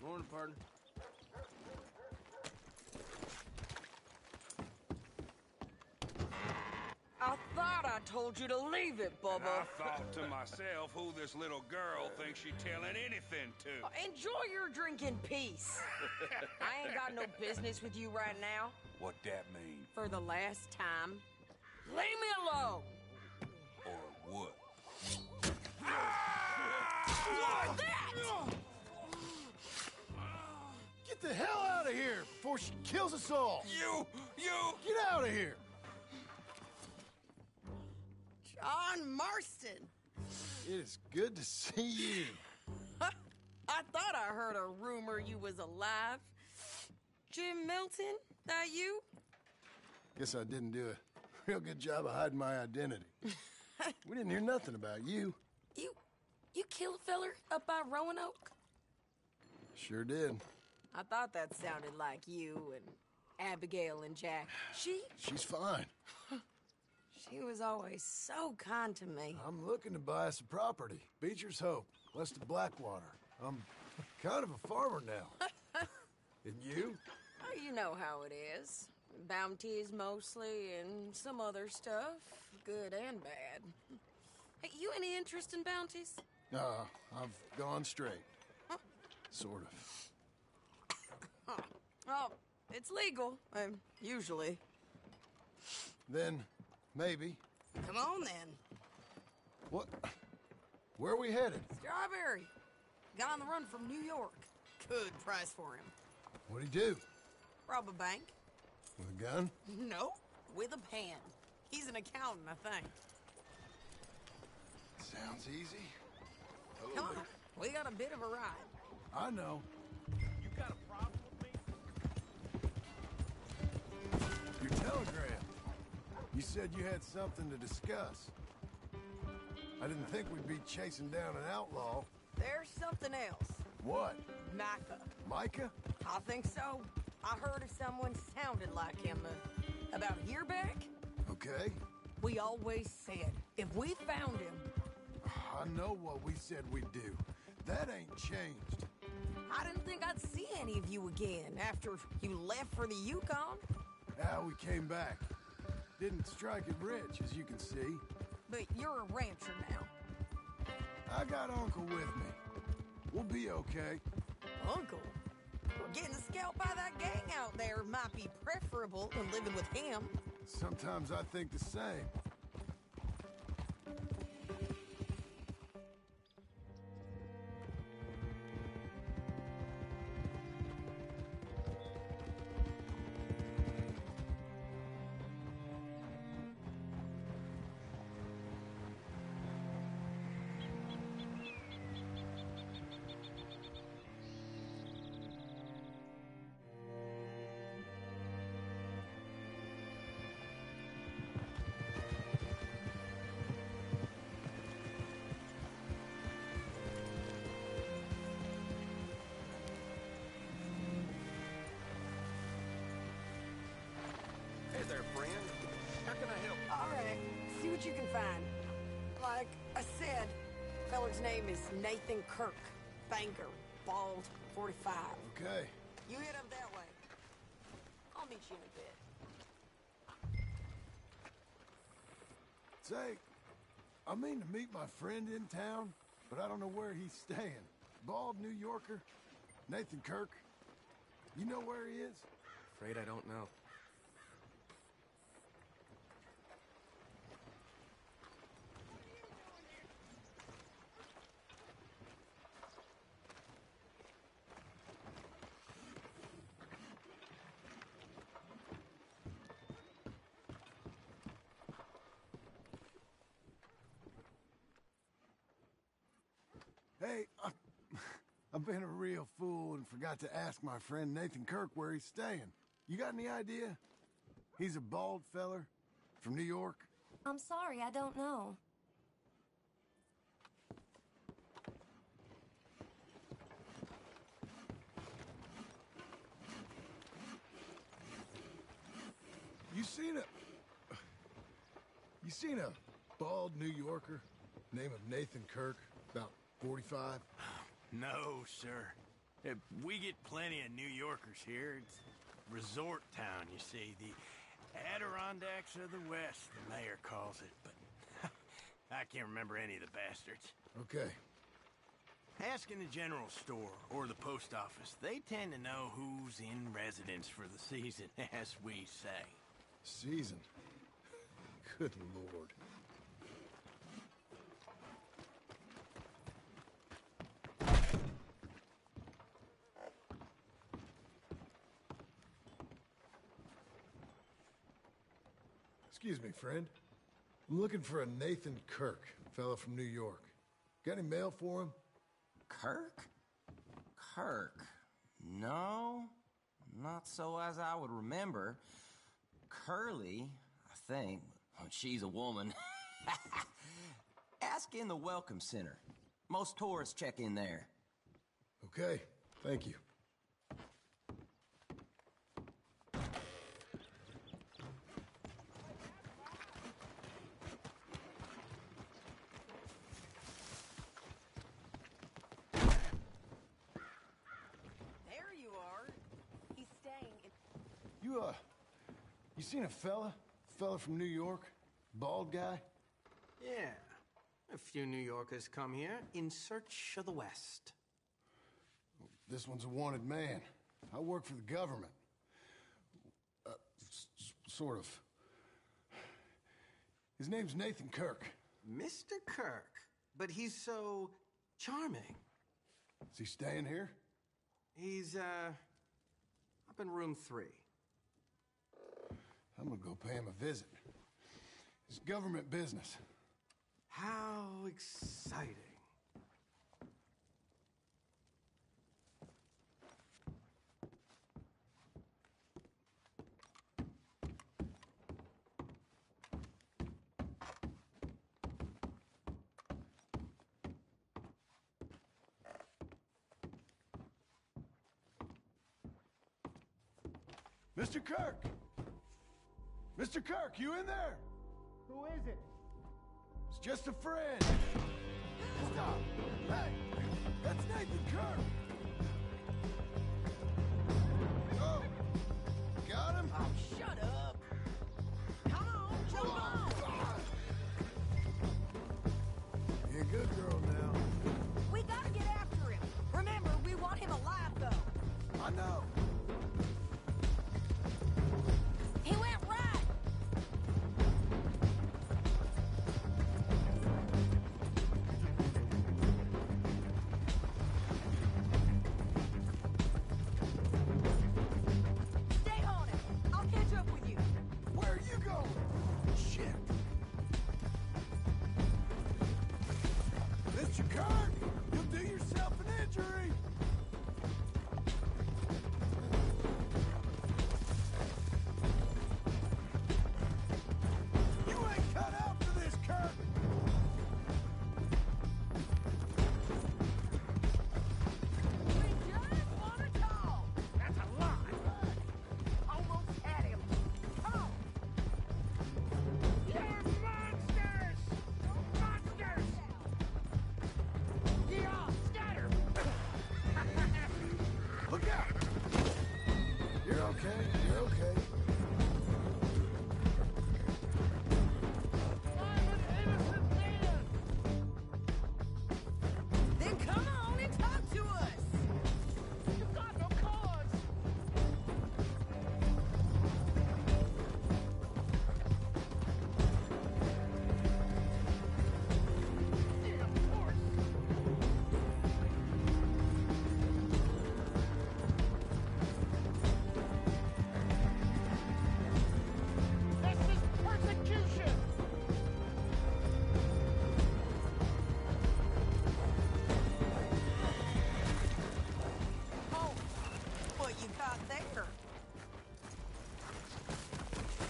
Morning, partner. I thought I told you to leave it, Bubba. And I thought to myself who this little girl thinks she's telling anything to. Enjoy your drink in peace. I ain't got no business with you right now. What that mean? For the last time, leave me alone. Or what? What's that? Get the hell out of here before she kills us all! You! Get out of here! John Marston. It is good to see you. I thought I heard a rumor you was alive. Jim Milton, that you? Guess I didn't do a real good job of hiding my identity. We didn't hear nothing about you. You kill a feller up by Roanoke? Sure did. I thought that sounded like you and Abigail and Jack. She's fine. She was always so kind to me. I'm looking to buy us a property. Beecher's Hope, west of Blackwater. I'm kind of a farmer now. And you? Oh, you know how it is. Bounties mostly, and some other stuff, good and bad. Hey, you any interest in bounties? I've gone straight. Huh? Sort of. Huh. Well, it's legal, usually. Then, maybe. Come on, then. What? Where are we headed? Strawberry. Got on the run from New York. Good price for him. What'd he do? Rob a bank. With a gun? No, with a pen. He's an accountant, I think. Sounds easy. Come on, we got a bit of a ride. I know. You got a problem with me? Your telegram. You said you had something to discuss. I didn't think we'd be chasing down an outlaw. There's something else. What? Micah. Micah? I think so. I heard of someone sounded like him about a year back. Okay. We always said, if we found him... I know what we said we'd do. That ain't changed. I didn't think I'd see any of you again after you left for the Yukon. Now we came back. Didn't strike it rich, as you can see. But you're a rancher now. I got Uncle with me. We'll be okay. Uncle? Getting scalped by that gang out there might be preferable than living with him. Sometimes I think the same. Hey there, friend. How can I help? All right, see what you can find. Like I said, feller's name is Nathan Kirk. Banker, bald, 45. Okay. You head up that way. I'll meet you in a bit. Say, I mean to meet my friend in town, but I don't know where he's staying. Bald New Yorker, Nathan Kirk. You know where he is? Afraid I don't know. Hey, I've been a real fool and forgot to ask my friend Nathan Kirk where he's staying. You got any idea? He's a bald feller from New York. I'm sorry, I don't know. You seen a bald New Yorker, name of Nathan Kirk, about 45? No, sir. We get plenty of New Yorkers here. It's resort town, you see. The Adirondacks of the West, the mayor calls it, but I can't remember any of the bastards. Okay. Ask in the general store or the post office. They tend to know who's in residence for the season, as we say. Season? Good Lord. Excuse me, friend. I'm looking for a Nathan Kirk, fella from New York. Got any mail for him? Kirk? Kirk? No, not so as I would remember. Curly, I think. Well, she's a woman. Ask in the Welcome Center. Most tourists check in there. Okay, thank you. You seen a fella? Fella from New York? Bald guy? Yeah. A few New Yorkers come here in search of the West. This one's a wanted man. I work for the government. Sort of. His name's Nathan Kirk. Mr. Kirk? But he's so charming. Is he staying here? He's, up in room 3. I'm gonna go pay him a visit. It's government business. How exciting. Mr. Kirk! Mr. Kirk, you in there? Who is it? It's just a friend. Stop! Hey! That's Nathan Kirk! Oh! Got him? Oh, shut up. Come on, jump on. You're a good girl now. We gotta get after him. Remember, we want him alive, though. I know. He went right. Stay on him. I'll catch up with you. Where are you going? Shit. Mr. Kirk, you'll do yourself an injury. You ain't cut out for this, Kirk. We just want to talk. That's a lie. Almost had him. Come on. You're monsters! Monsters! Yeah, scatter! Look out. You're okay. You're okay. I'm an innocent man! Then come on and talk to us. You've got no cause! Damn horse! This is persecution! Oh, what you got there?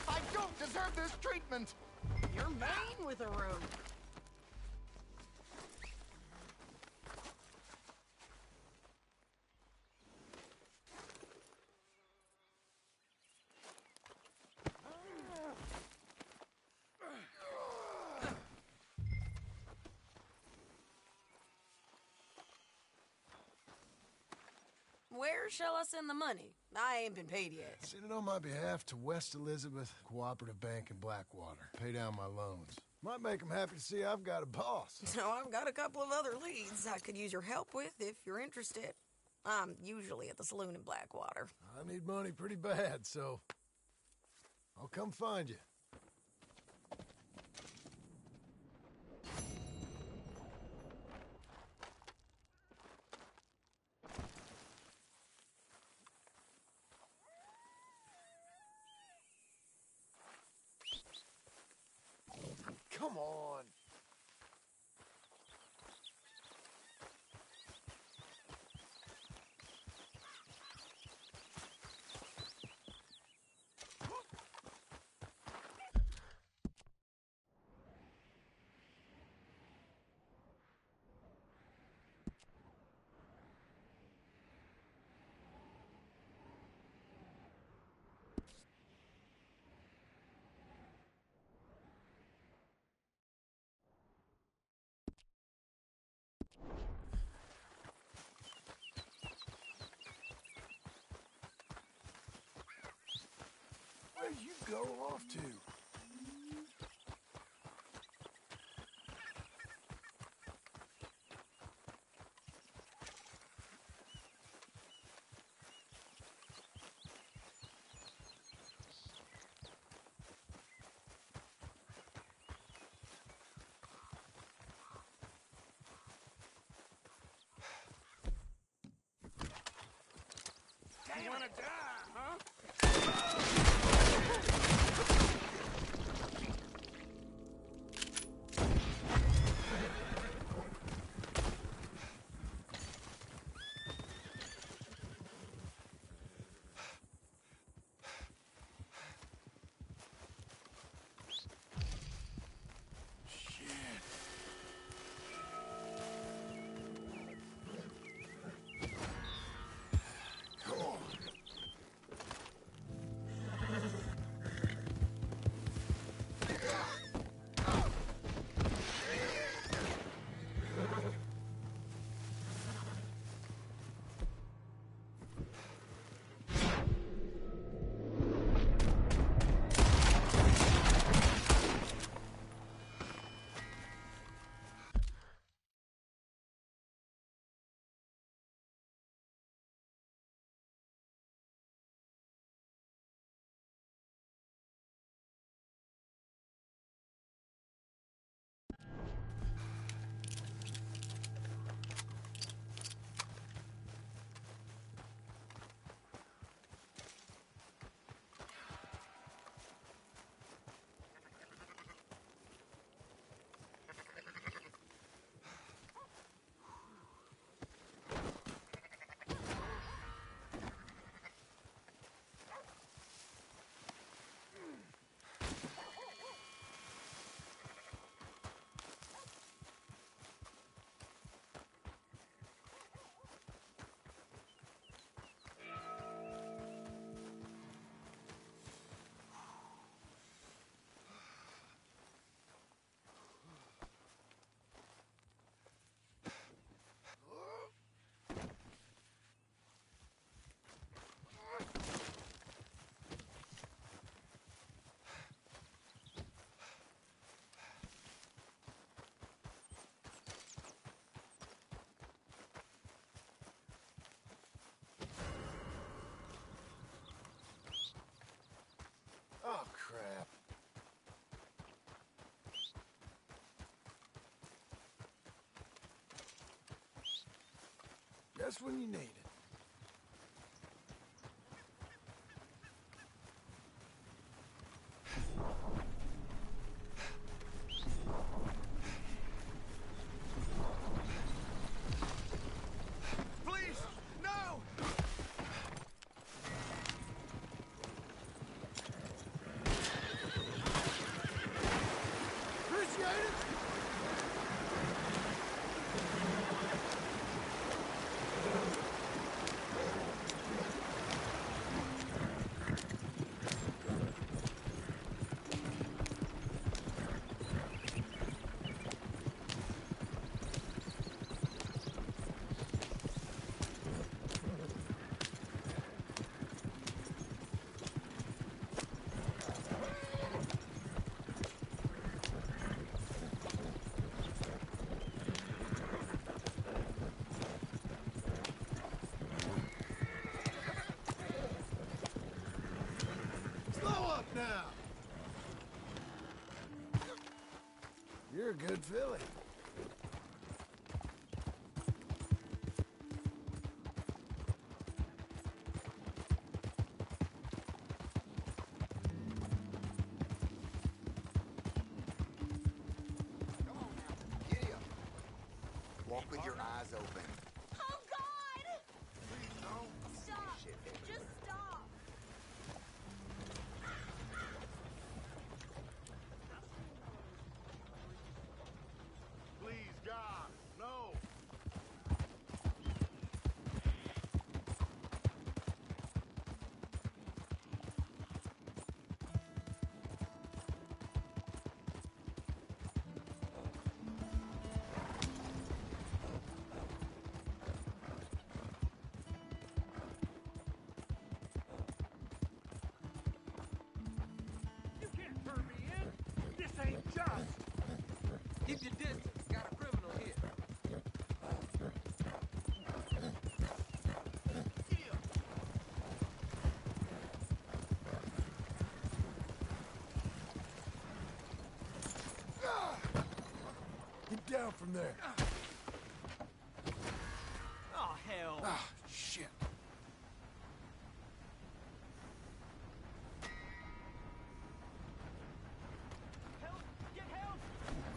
I don't deserve this treatment! You're mean with a room. Where shall I send the money? I ain't been paid yet. Send it on my behalf to West Elizabeth Cooperative Bank in Blackwater. Pay down my loans. Might make them happy to see I've got a boss. So I've got a couple of other leads I could use your help with if you're interested. I'm usually at the saloon in Blackwater. I need money pretty bad, so I'll come find you. Come on. Where'd you go off to? You wanna die, huh? Oh, crap. Just when you need it. Please, no! Appreciate it. You're a good filly. Come on now. Giddy up. Walk with your eyes open. Oh, God! Please don't. Stop! Shit. Just stop! Please, God, no. You can't turn me in. This ain't just. Keep your distance. Got a criminal here. Get down from there. Oh, hell. Ah, shit. Help! Get help!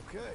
Okay.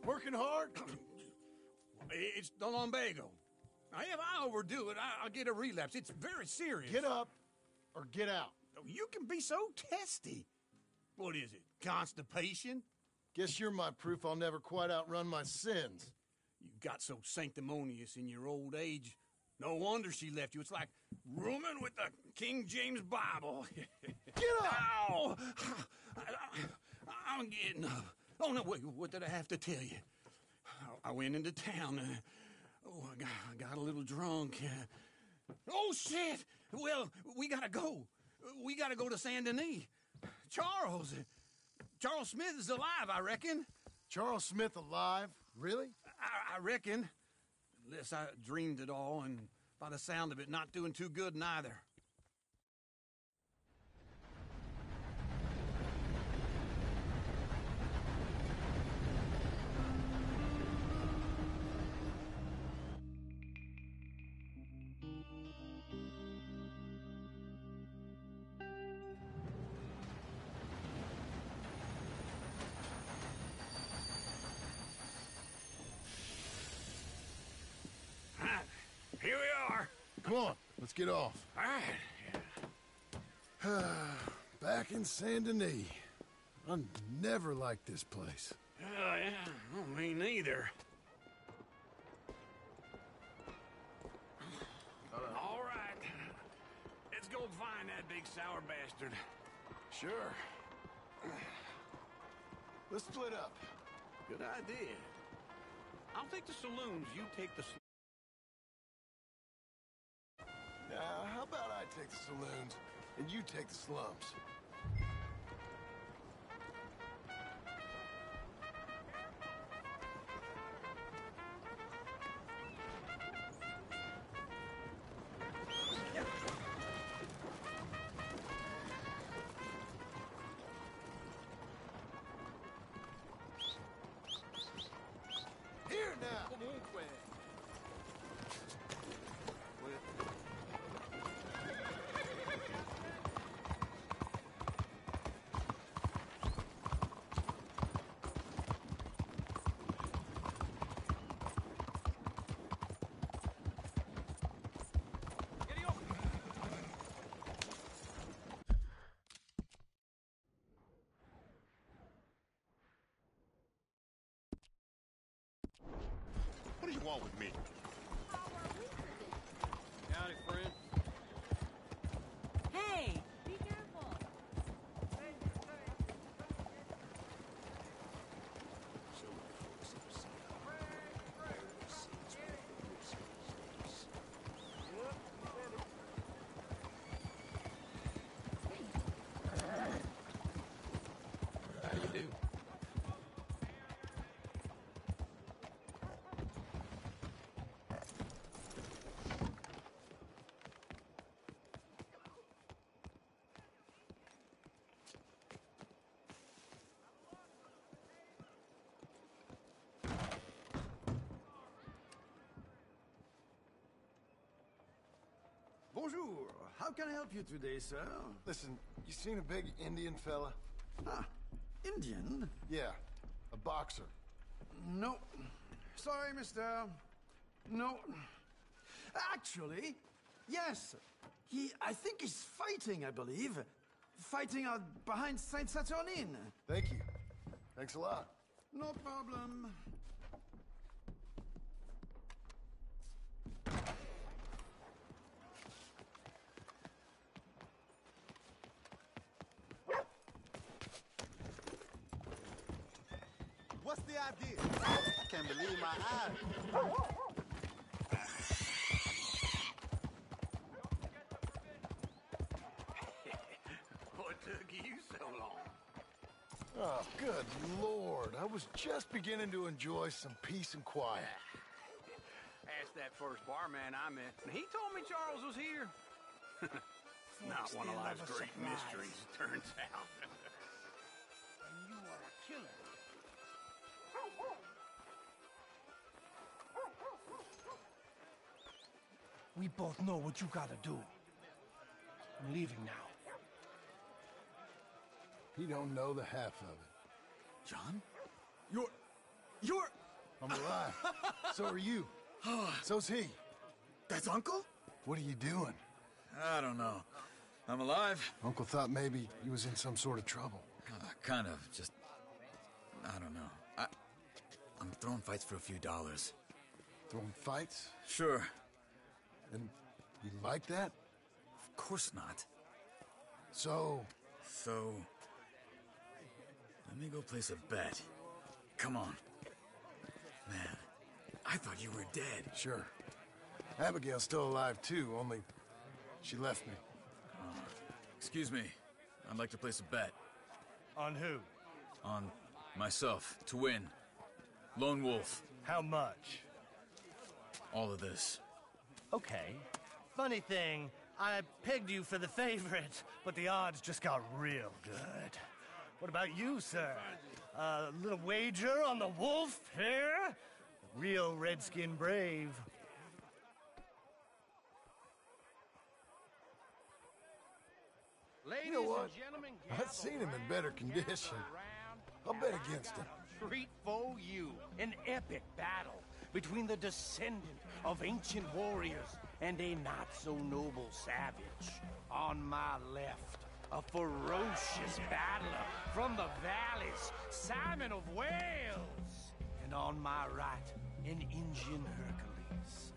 Working hard? It's the lumbago. Now, if I overdo it, I'll get a relapse. It's very serious. Get up or get out. You can be so testy. What is it, constipation? Guess you're my proof I'll never quite outrun my sins. You got so sanctimonious in your old age. No wonder she left you. It's like rooming with the King James Bible. Get up! Ow! I'm getting up. Oh, no, wait, what did I have to tell you? I went into town. I got a little drunk. Oh, shit! Well, we gotta go. We gotta go to Saint Denis. Charles Smith is alive, I reckon. Charles Smith alive? Really? I reckon. Unless I dreamed it all, and by the sound of it, not doing too good neither. Here we are. Come on, let's get off. All right. Back in Saint Denis. I never liked this place. Yeah, well, me neither. All right. Let's go find that big sour bastard. Sure. Let's split up. Good idea. I'll take the saloons, you take the... How about I take the saloons, and you take the slums? Here now! What do you want with me? Howdy, friend. Hey, be careful. How do you do? Bonjour. How can I help you today, sir? Listen, you seen a big Indian fella? Ah, Indian? Yeah, a boxer. No. Sorry, mister. No. Actually, yes. I think he's fighting, I believe. Fighting out behind Saint Saturnin. Thank you. Thanks a lot. No problem. What's the idea? I can't believe my eyes. What took you so long? Oh, good Lord. I was just beginning to enjoy some peace and quiet. Asked that first barman I met, and he told me Charles was here. Not one of life's great mysteries, it turns out. You are a killer. We both know what you gotta do. I'm leaving now. He don't know the half of it. John? You're... I'm alive. So are you. So's he. That's Uncle? What are you doing? I don't know. I'm alive. Uncle thought maybe you was in some sort of trouble. Kind of. Just... I don't know. I'm throwing fights for a few dollars. Throwing fights? Sure. And you like that? Of course not. So... Let me go place a bet. Come on. Man, I thought you were dead. Sure. Abigail's still alive, too, only she left me. Excuse me. I'd like to place a bet. On who? On myself, to win. Lone Wolf. How much? All of this. Okay. Funny thing, I pegged you for the favorite, but the odds just got real good. What about you, sir? A little wager on the wolf here? Real redskin brave. You know what? I've seen him in better condition. I'll bet against him. Treat for you an epic battle between the descendant of ancient warriors and a not-so-noble savage. On my left, a ferocious battler from the valleys, Simon of Wales. And on my right, an Indian Hercules.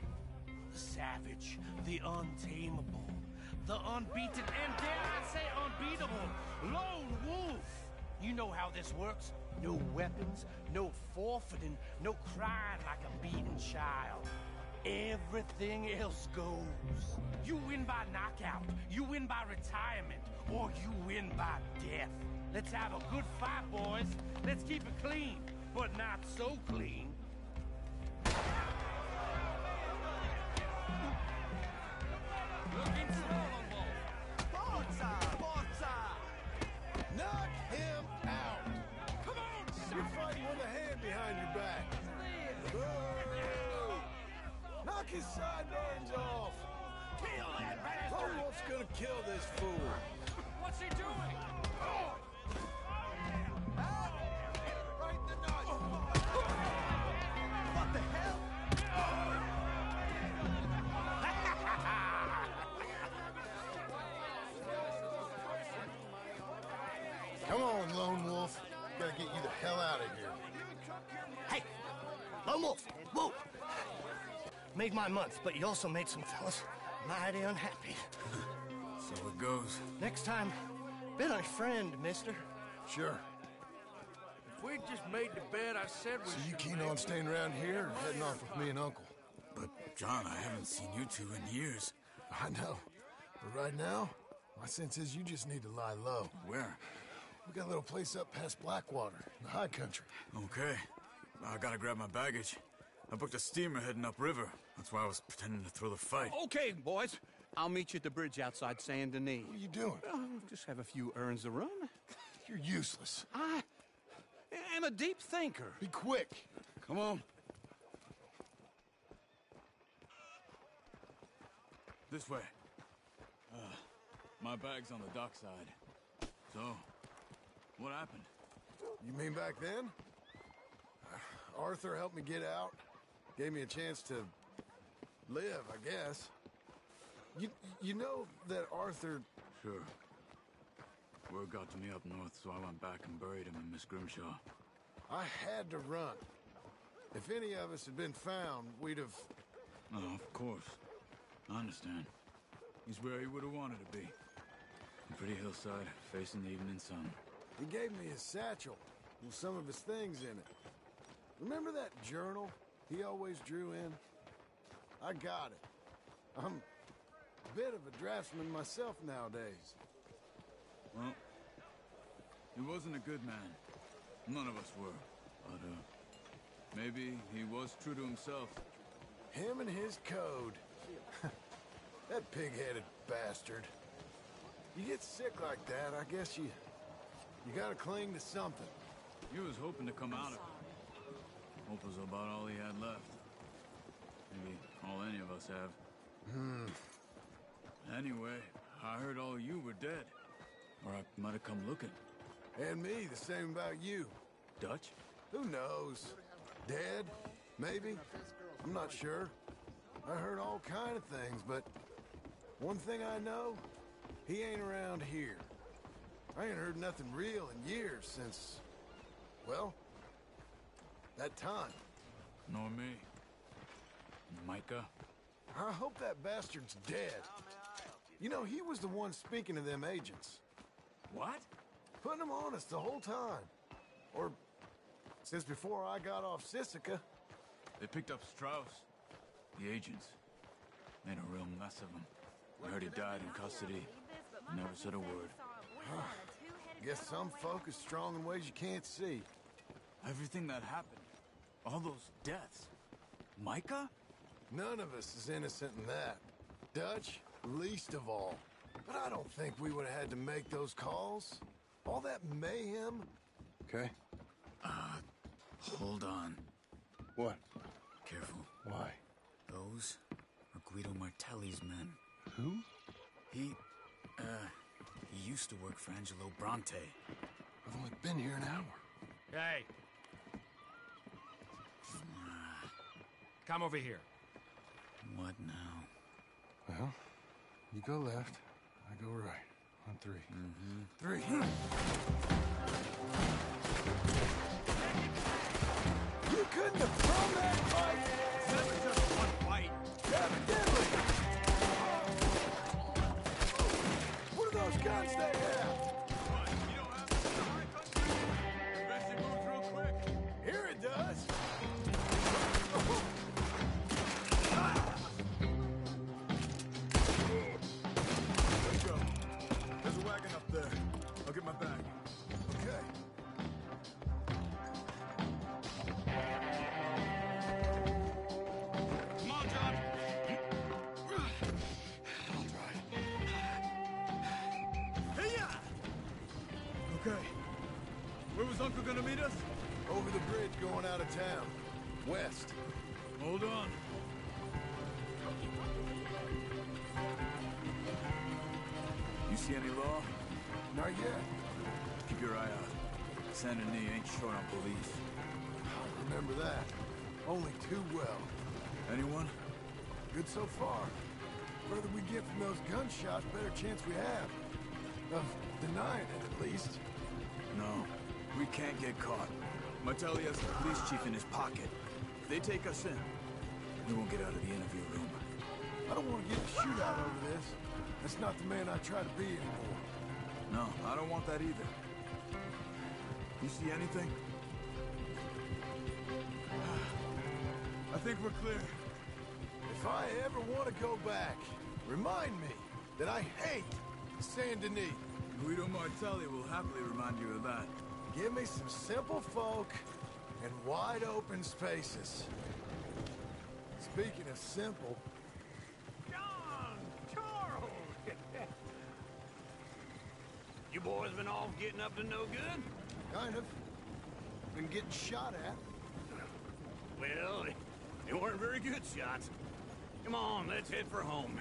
The savage, the untamable, the unbeaten, and dare I say unbeatable, Lone Wolf. You know how this works. No weapons, no forfeiting, no crying like a beaten child. Everything else goes. You win by knockout, you win by retirement, or you win by death. Let's have a good fight, boys. Let's keep it clean, but not so clean. Looking slow, Wolf. Forza! Knock him out! Come on, son! You're fighting with a hand behind your back. Boo! Knock his sideburns off! Kill that bastard! Lone Wolf's gonna kill this fool. What's he doing? Oh! Right in the nuts! What the hell? Come on, Lone Wolf. Gotta get you the hell out of here. Hey! Lone Wolf! Whoa! Made my month, but you also made some fellas mighty unhappy. So it goes. Next time, bet on a friend, mister. Sure. If we just made the bet I said we So should you keen on staying around here or heading off with me and Uncle? But, John, I haven't seen you two in years. I know. But right now, my sense is you just need to lie low. Where? We got a little place up past Blackwater, in the high country. Okay. I gotta grab my baggage. I booked a steamer heading upriver. That's why I was pretending to throw the fight. Okay, boys. I'll meet you at the bridge outside Saint Denis. What are you doing? Just have a few errands to run. You're useless. I am a deep thinker. Be quick. Come on. This way. My bag's on the dockside. So, what happened? You mean back then? Arthur helped me get out. Gave me a chance to live, I guess. You know that Arthur... Sure. Word got to me up north, so I went back and buried him in Miss Grimshaw. I had to run. If any of us had been found, we'd have... Oh, of course. I understand. He's where he would have wanted to be. A pretty hillside, facing the evening sun. He gave me his satchel with some of his things in it. Remember that journal he always drew in? I got it. I'm a bit of a draftsman myself nowadays. Well, he wasn't a good man. None of us were. But, maybe he was true to himself. Him and his code. That pig-headed bastard. You get sick like that, I guess you gotta cling to something. He was hoping to come out of it. Hope was about all he had left. Maybe all any of us have. Anyway, I heard all you were dead. Or I might have come looking. And me, the same about you. Dutch? Who knows? Dead? Maybe? I'm not sure. I heard all kind of things, but one thing I know, he ain't around here. I ain't heard nothing real in years since, well, that time. Nor me. Micah? I hope that bastard's dead. You know, he was the one speaking to them agents. What? Putting them on us the whole time. Or since before I got off Sisika. They picked up Strauss. The agents. Made a real mess of him. I heard he died in custody. Never said a word. Guess some folk is strong in ways you can't see. Everything that happened. All those deaths. Micah? None of us is innocent in that. Dutch, least of all. But I don't think we would have had to make those calls. All that mayhem. Okay. Hold on. What? Careful. Why? Those are Guido Martelli's men. Who? He used to work for Angelo Bronte. I've only been here an hour. Hey. Come over here. What now? Well, you go left, I go right. On three. Mm-hmm. 3. You couldn't have thrown that fight! That was just one fight. Evidently! What are those guns they have? What? You don't have them in the high country? Best it moves real quick. Here it does! Let's go. There's a wagon up there. I'll get my bag. Okay. Come on, John. I'll drive. Hey-ya! Okay. Where was Uncle gonna meet us? Over the bridge going out of town. West. Hold on. You see any law? Not yet. Keep your eye out. Saint Denis ain't short on police. Remember that. Only too well. Anyone? Good so far. Further we get from those gunshots, better chance we have. Of denying it, at least. No. We can't get caught. Martelli has the police chief in his pocket. If they take us in, we won't get out of the interview room. I don't want to get a shootout over this. That's not the man I try to be anymore. No, I don't want that either. You see anything? I think we're clear. If I ever want to go back, remind me that I hate Saint Denis. Guido Martelli will happily remind you of that. Give me some simple folk and wide open spaces. Speaking of simple, John! Charles! You boys been off getting up to no good? kind of. Been getting shot at. Well, they weren't very good shots. Come on, let's head for home.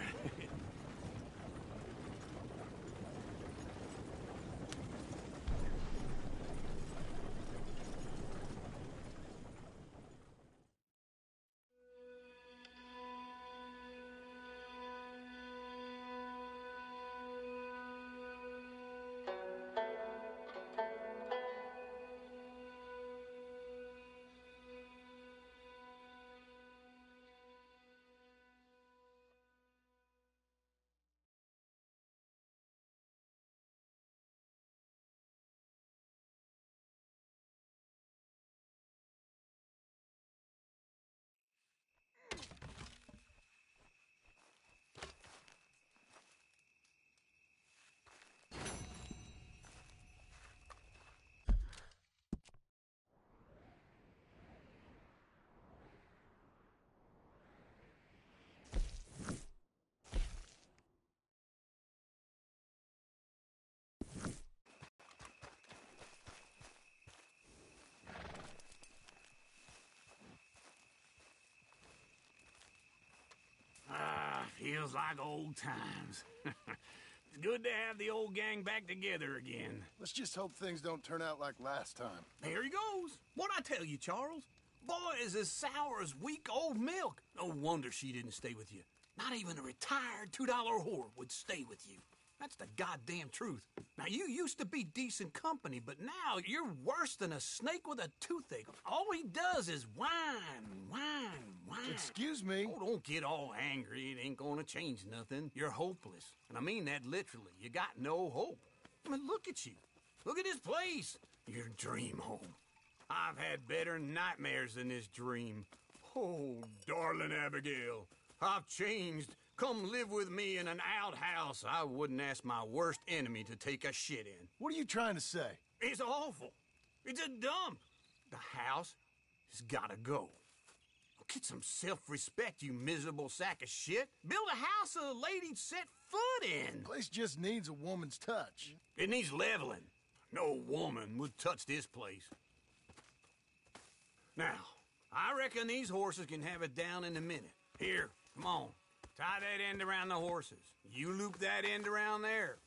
Feels like old times. It's good to have the old gang back together again. Let's just hope things don't turn out like last time. There he goes. What'd I tell you, Charles? Boy is as sour as weak old milk. No wonder she didn't stay with you. Not even a retired $2 whore would stay with you. That's the goddamn truth. Now, you used to be decent company, but now you're worse than a snake with a toothache. All he does is whine. Excuse me? Oh, don't get all angry. It ain't gonna change nothing. You're hopeless. And I mean that literally. You got no hope. I mean, look at you. Look at this place. Your dream home. I've had better nightmares than this dream. Oh, darling Abigail, I've changed. Come live with me in an outhouse I wouldn't ask my worst enemy to take a shit in. What are you trying to say? It's awful. It's a dump. The house has gotta go. Get some self-respect, you miserable sack of shit. Build a house a lady'd set foot in. The place just needs a woman's touch. It needs leveling. No woman would touch this place. Now, I reckon these horses can have it down in a minute. Here, come on. Tie that end around the horses. You loop that end around there.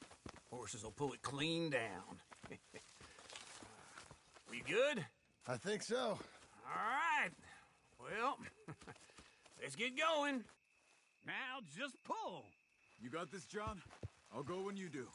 Horses will pull it clean down. We good? I think so. All right. Well, let's get going. Now just pull. You got this, John? I'll go when you do.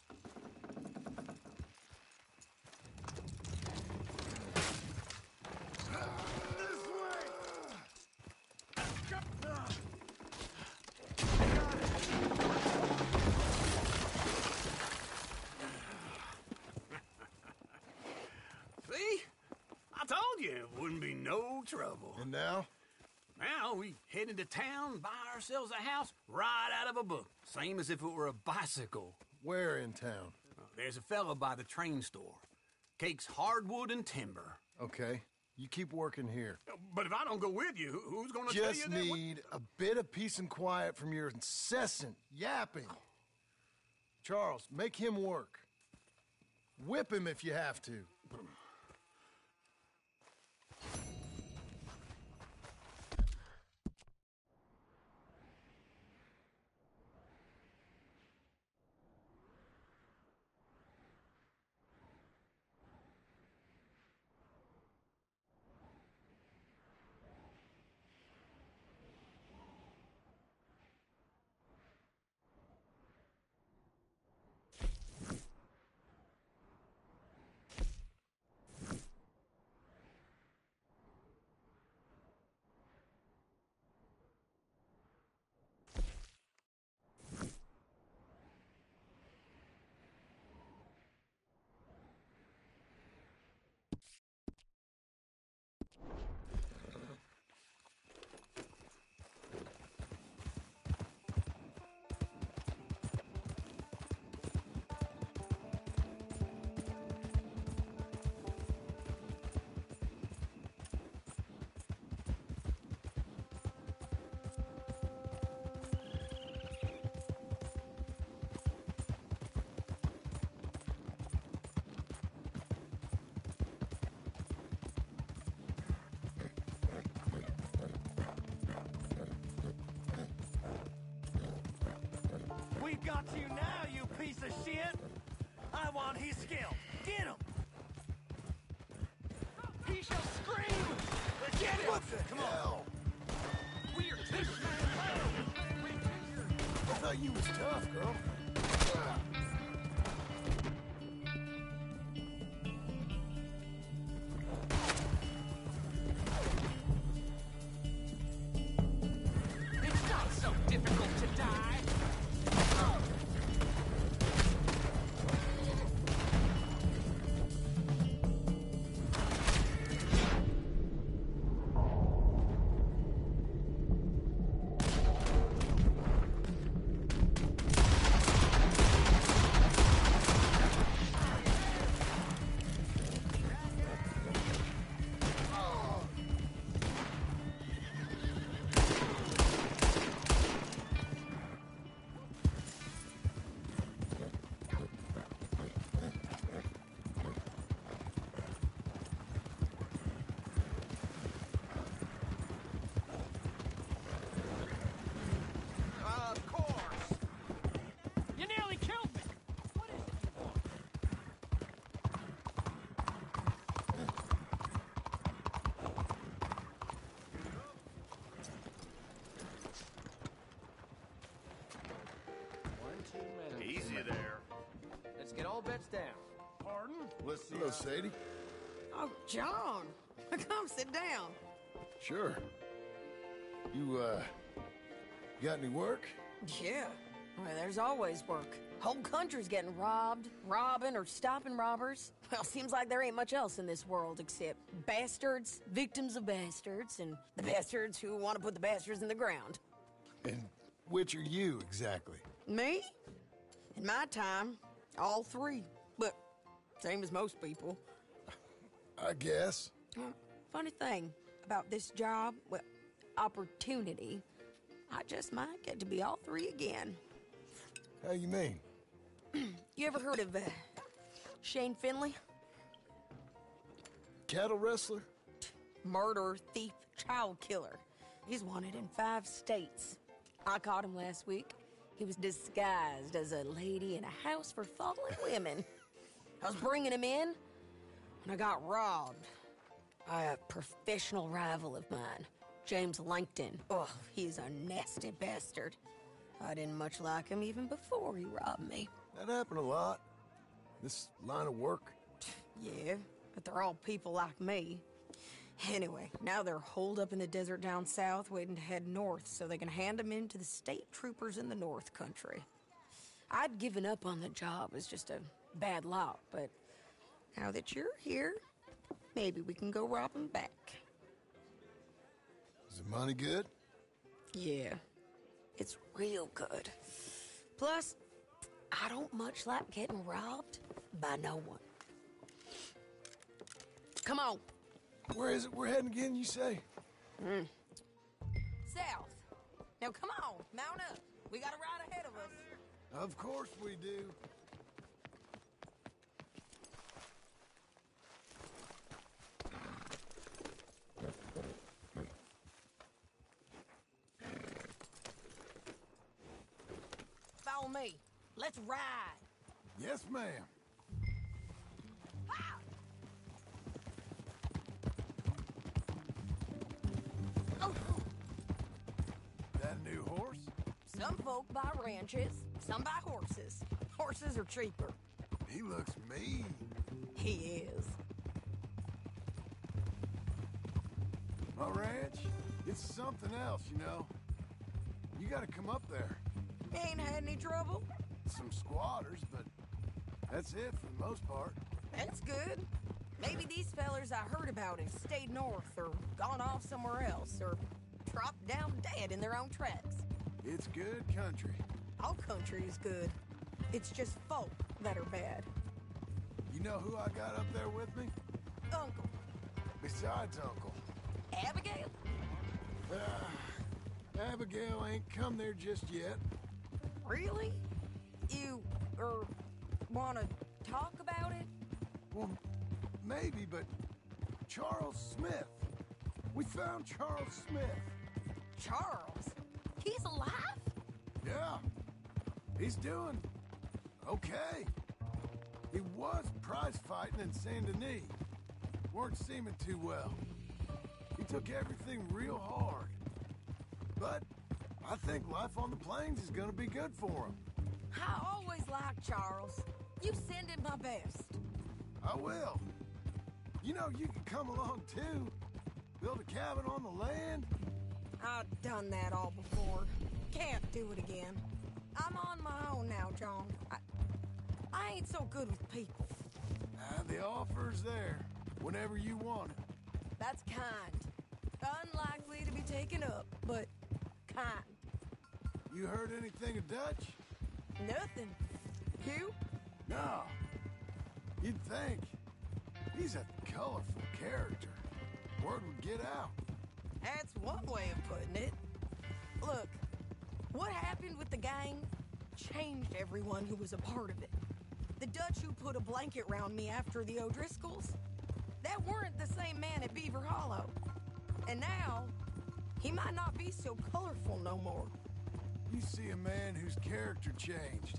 Trouble. And now? Now we head into town, buy ourselves a house right out of a book. Same as if it were a bicycle. Where in town? There's a fella by the train store. Cakes hardwood and timber. Okay. You keep working here. But if I don't go with you, who's gonna tell you that? Just need a bit of peace and quiet from your incessant yapping. Charles, make him work. Whip him if you have to. We got you now, you piece of shit! I want his skill. Get him! He shall scream! Get him! What the Come hell? on! We are two I thought you was tough, girl. It's not so difficult to die! Easy there. Let's get all bets down. Pardon? Hello, Sadie. Oh, John. Come sit down. Sure. You, got any work? Yeah. Well, there's always work. Whole country's getting robbed, robbing, or stopping robbers. Well, seems like there ain't much else in this world except bastards, victims of bastards, and the bastards who want to put the bastards in the ground. And which are you, exactly? Me? In my time, all three. But same as most people. I guess. Funny thing about this job, well, opportunity, I just might get to be all three again. How you mean? You ever heard of Shane Finley? Cattle wrestler? Murderer, thief, child killer. He's wanted in 5 states. I caught him last week. He was disguised as a lady in a house for fallen women. I was bringing him in, and I got robbed by a professional rival of mine, James Langton. Oh, he's a nasty bastard. I didn't much like him even before he robbed me. That happened a lot. This line of work. Yeah, but they're all people like me. Anyway, now they're holed up in the desert down south waiting to head north so they can hand them in to the state troopers in the north country. I'd given up on the job as just a bad lot, but now that you're here, maybe we can go rob them back. Is the money good? Yeah, it's real good. Plus, I don't much like getting robbed by no one. Come on. Where is it we're heading again, you say? South. Now come on, mount up. We got a ride ahead of us. Of course we do. Follow me. Let's ride. Yes, ma'am. Oh. That a new horse? Some folk buy ranches, some buy horses. Horses are cheaper. He looks mean. He is. My ranch, it's something else, you know. You gotta come up there. Ain't had any trouble? Some squatters, but that's it for the most part. That's good. Maybe these fellers I heard about have stayed north or gone off somewhere else or dropped down dead in their own tracks. It's good country. All country is good. It's just folk that are bad. You know who I got up there with me? Uncle. Besides Uncle. Abigail? Abigail ain't come there just yet. Really? You, wanna talk about it? Well, maybe, but Charles Smith. We found Charles Smith. Charles? He's alive? Yeah. He's doing okay. He was prize fighting in Saint Denis. Weren't seeming too well. He took everything real hard. But I think life on the plains is gonna be good for him. I always liked Charles. You send him my best. I will. You know, you can come along too. Build a cabin on the land. I've done that all before. Can't do it again. I'm on my own now, John. I ain't so good with people. The offer's there, whenever you want it. That's kind. Unlikely to be taken up, but kind. You heard anything of Dutch? Nothing. You? No. You'd think. He's a colorful character. Word would get out. That's one way of putting it. Look, what happened with the gang changed everyone who was a part of it. The Dutch who put a blanket round me after the O'Driscolls, that weren't the same man at Beaver Hollow. And now, he might not be so colorful no more. You see a man whose character changed.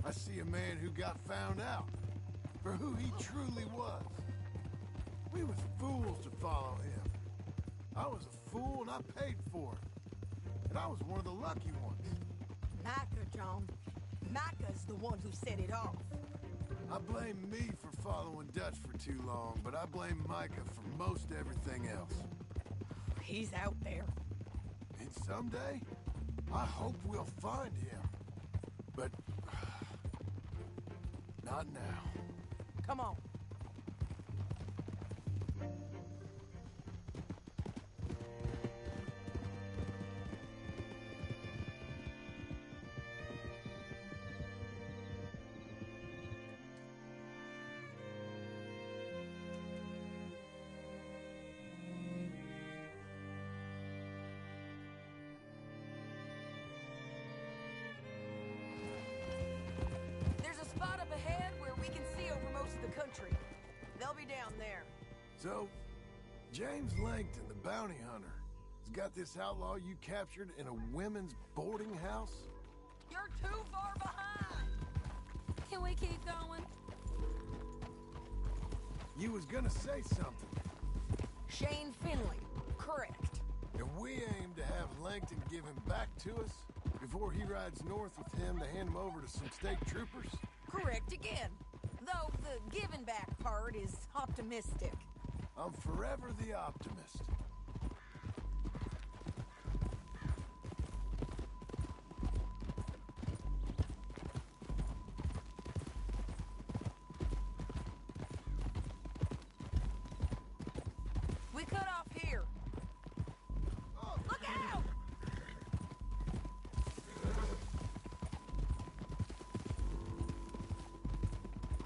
I see a man who got found out for who he truly was. We was fools to follow him. I was a fool and I paid for it. And I was one of the lucky ones. Micah, John. Micah's the one who set it off. I blame me for following Dutch for too long, but I blame Micah for most everything else. He's out there. And someday, I hope we'll find him. But... not now. Come on. Country. They'll be down there. So, James Langton, the bounty hunter, has got this outlaw you captured in a women's boarding house? You're too far behind. Can we keep going? You was gonna say something. Shane Finley, correct. And we aim to have Langton give him back to us before he rides north with him to hand him over to some state troopers? Correct again. Though the giving back part is optimistic. I'm forever the optimist. We cut off here. Oh, look out!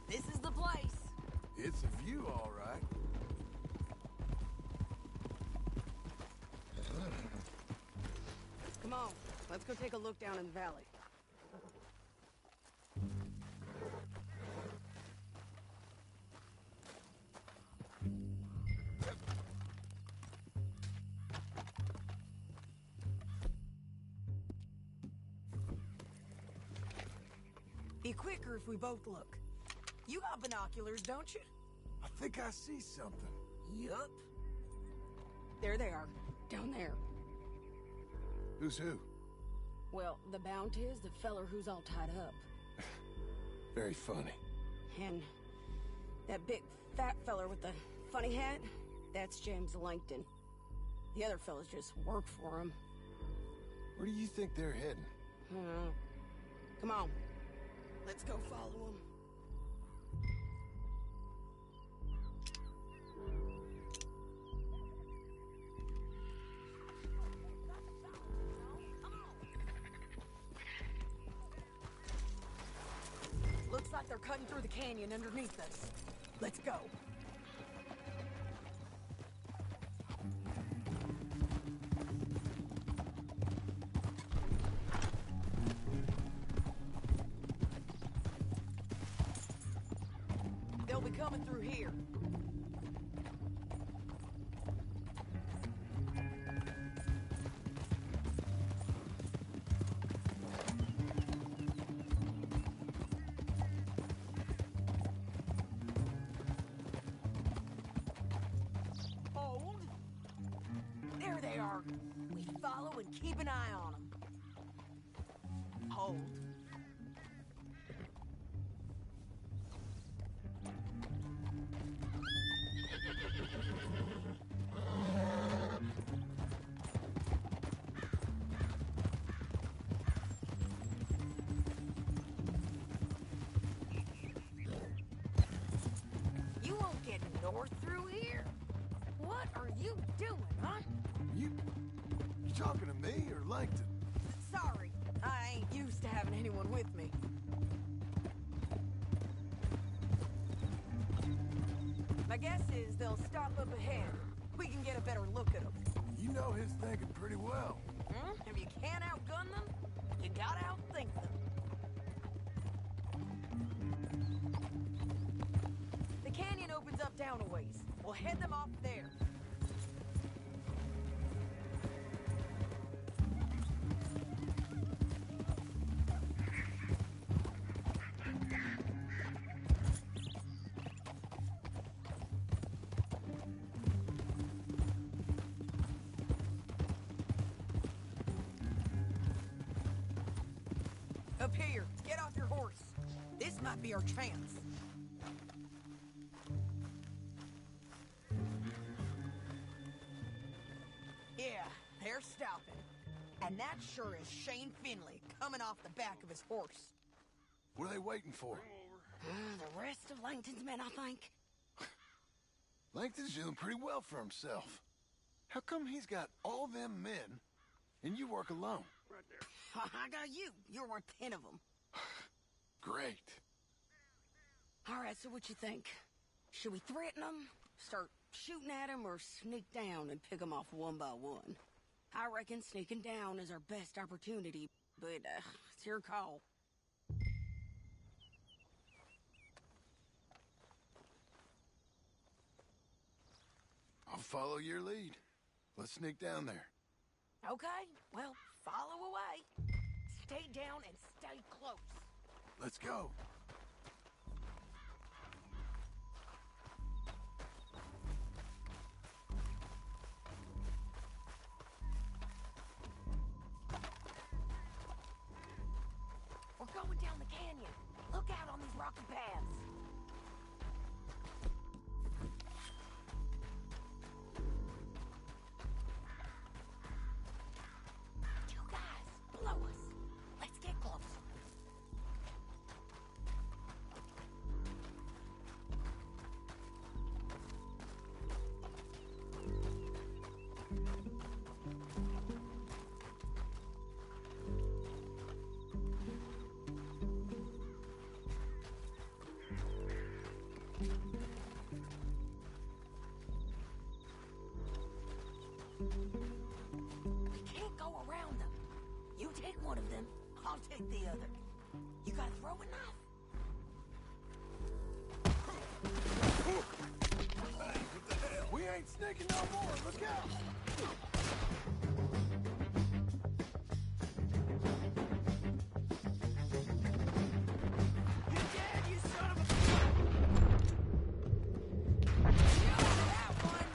This is the place. It's a view, all right. Come on, let's go take a look down in the valley. Be quicker if we both look. You got binoculars, don't you? I think I see something. Yup. There they are, down there. Who's who? Well, the Bounty is the feller who's all tied up. Very funny. And that big fat feller with the funny hat, that's James Langton. The other fellas just work for him. Where do you think they're heading? I don't know. Come on. Let's go follow him. Looks like they're cutting through the canyon underneath us. Let's go. They'll be coming through here. Hold. There they are. We follow and keep an eye on them. Hold. You won't get north through here. What are you doing, huh? You talking to me or Langton? Sorry, I ain't used to having anyone with me. My guess is they'll stop up ahead. We can get a better look at them. You know his thinking pretty well. If you can't outgun them, you gotta outthink them. The canyon opens up down a ways. We'll head them off there. Up here, get off your horse. This might be our chance. Yeah, they're stopping. And that sure is Shane Finley coming off the back of his horse. What are they waiting for? The rest of Langton's men, I think. Langton's doing pretty well for himself. How come he's got all them men, and you work alone? I got you. You're worth 10 of them. Great. All right, so what you think? Should we threaten them, start shooting at them, or sneak down and pick them off one by one? I reckon sneaking down is our best opportunity, but it's your call. I'll follow your lead. Let's sneak down there. Okay, well, follow away. Stay down and stay close. Let's go. We're going down the canyon. Look out on these rocky paths. You guys, blow us. Let's get close. We can't go around them. You take one of them, I'll take the other. You got a throwing knife? Hey, what the hell? We ain't sneaking no more. Look out! You're dead, you son of a... You got that one.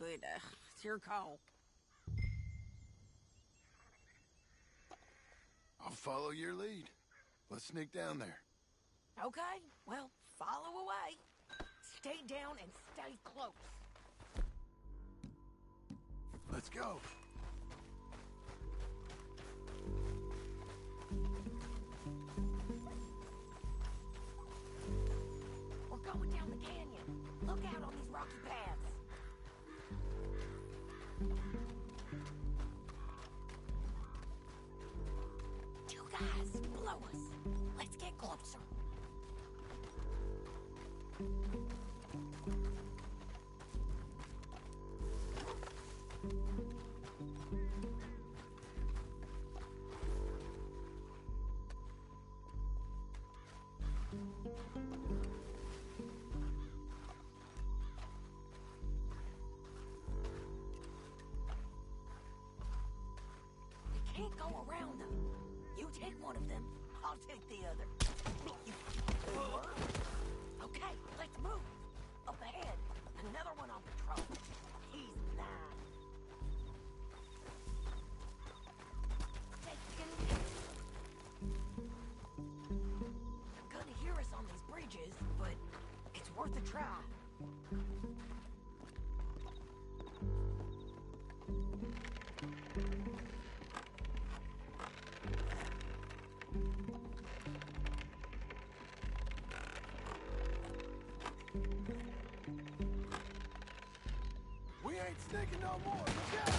but it's your call. I'll follow your lead. Let's sneak down there. Okay, well, follow away. Stay down and stay close. Let's go. We're going down the canyon. Look out on these rocky paths. Two guys below us. Let's get closer. Can't go around them. You take one of them, I'll take the other. Okay, let's move. Up ahead, another one on patrol. He's mine. They're gonna hear us on these bridges, but it's worth a try. We ain't sneaking no more. Look out!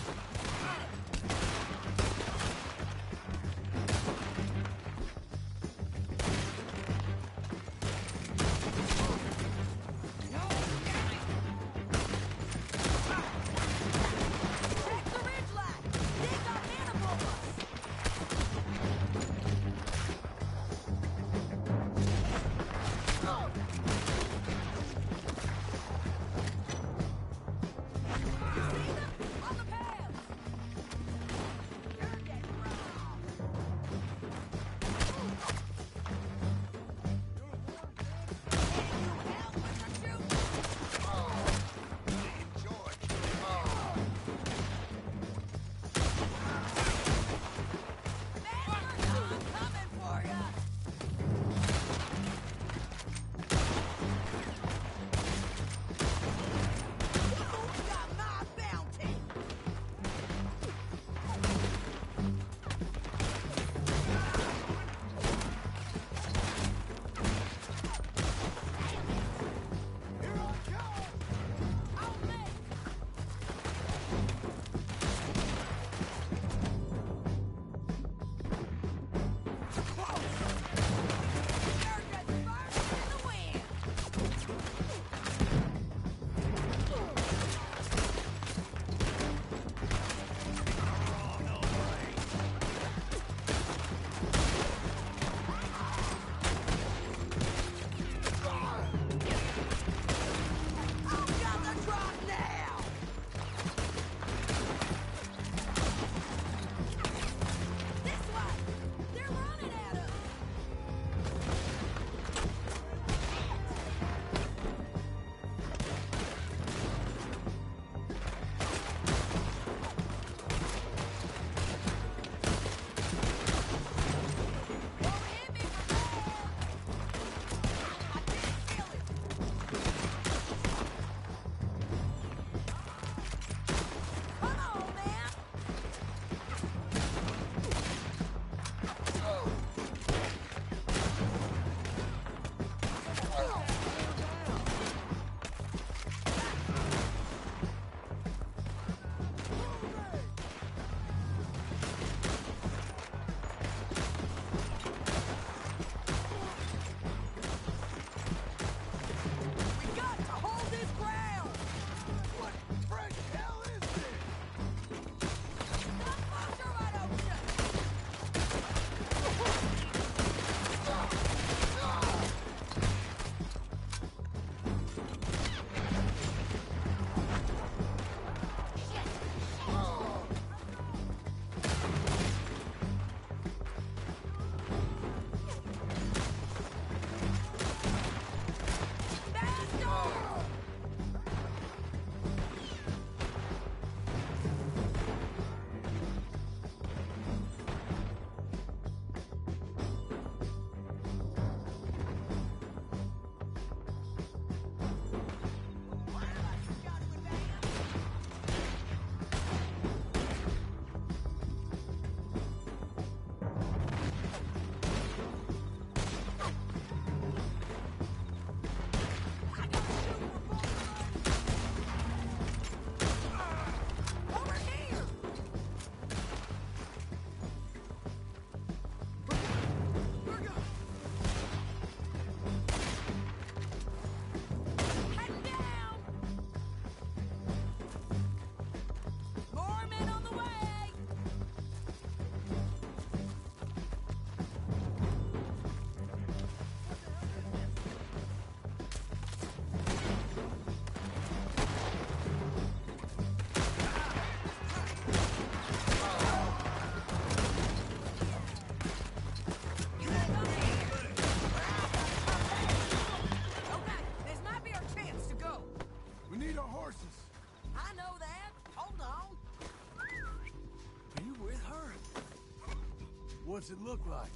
What's it look like?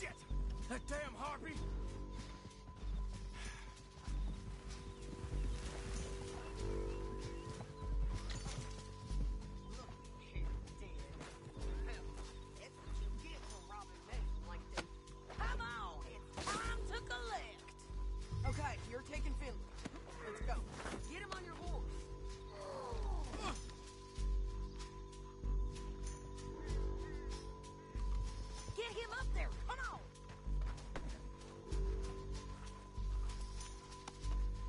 Shit! That damn harpy! Okay, you're taking Finley. Let's go. Get him on your horse. Get him up there. Come on.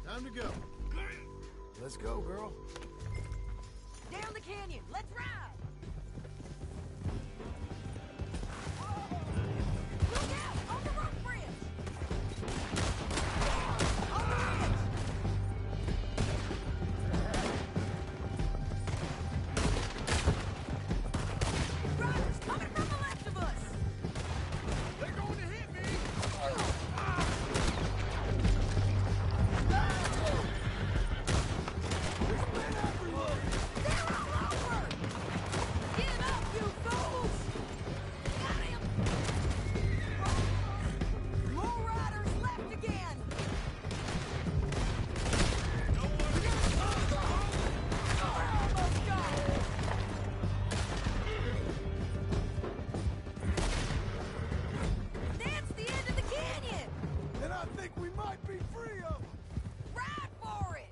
Time to go. Let's go, girl. Down the canyon. Let's ride. Look out! On the rope bridge! Riders coming from the left of us! They're going to hit me! They're all over! Get up, you fools! Got him! More riders left again! We're almost gone! That's the end of the canyon! And I think we might be free of them. Ride for it!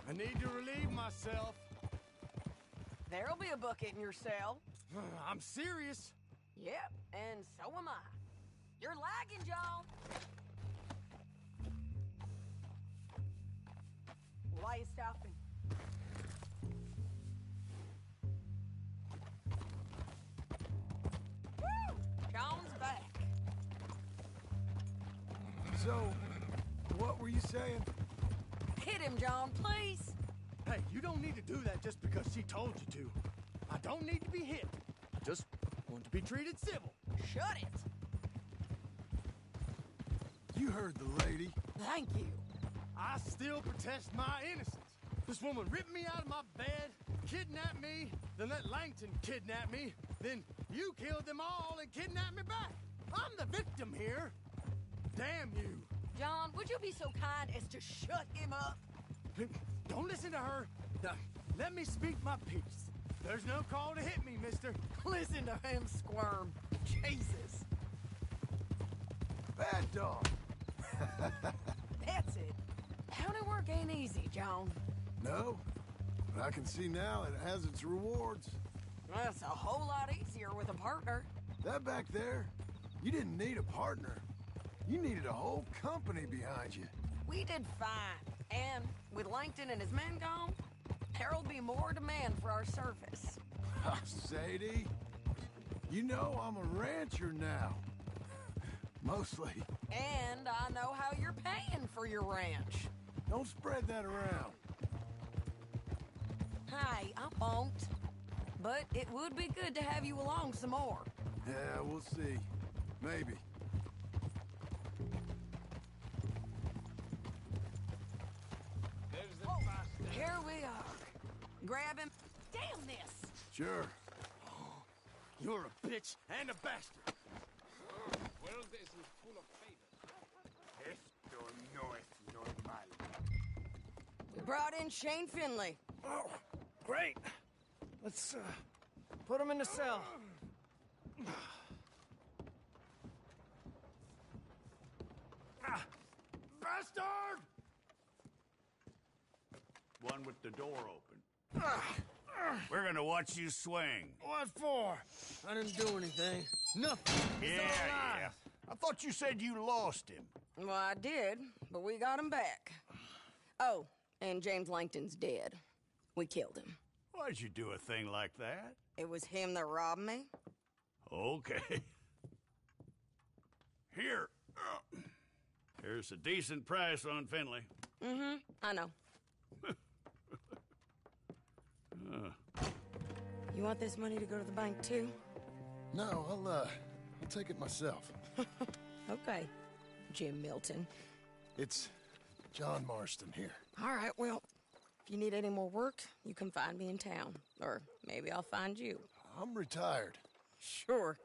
I need to relieve myself. There'll be a bucket in your cell. I'm serious. Yep, and so am I. You're lagging, John. Why are you stopping? Woo! John's back. So, what were you saying? Hit him, John, please. Hey, you don't need to do that just because she told you to. I don't need to be hit. I just want to be treated civil. Shut it. You heard the lady. Thank you. I still protest my innocence. This woman ripped me out of my bed, kidnapped me, then let Langton kidnap me, then you killed them all and kidnapped me back. I'm the victim here. Damn you. John, would you be so kind as to shut him up? Don't listen to her. Let me speak my piece. There's no call to hit me, mister. Listen to him squirm. Jesus. Bad dog. That's it. County work ain't easy, John. No, but I can see now it has its rewards. That's a whole lot easier with a partner. That back there, you didn't need a partner. You needed a whole company behind you. We did fine. And with Langton and his men gone, there'll be more demand for our service. Sadie, you know I'm a rancher now. Mostly. And I know how you're paying for your ranch. Don't spread that around. Hey, I won't. But it would be good to have you along some more. Yeah, we'll see. Maybe. Oh, here we are. Grab him. Damn this! Sure. You're a bitch and a bastard. World is full of favors. Esto no es normal. We brought in Shane Finley. Oh, great. Let's put him in the cell. Bastard! One with the door open. We're gonna watch you swing. What for? I didn't do anything. Nothing. Yeah. I thought you said you lost him. Well, I did, but we got him back. Oh, and James Langton's dead. We killed him. Why'd you do a thing like that? It was him that robbed me. Okay. Here. Here's a decent price on Finley. Mm-hmm, I know. You want this money to go to the bank, too? No, I'll take it myself. Okay, Jim Milton. It's John Marston here. All right, well, if you need any more work, you can find me in town. Or maybe I'll find you. I'm retired. Sure.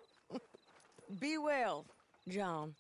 Be well, John.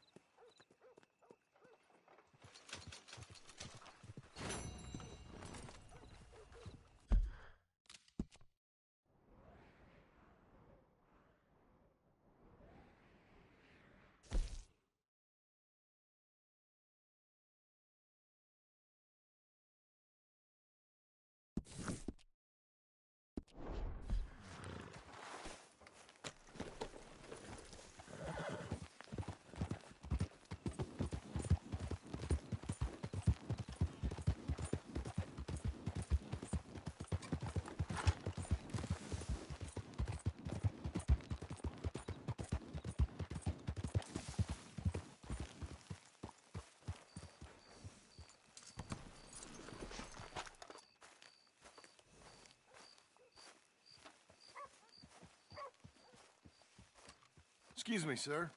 Excuse me, sir.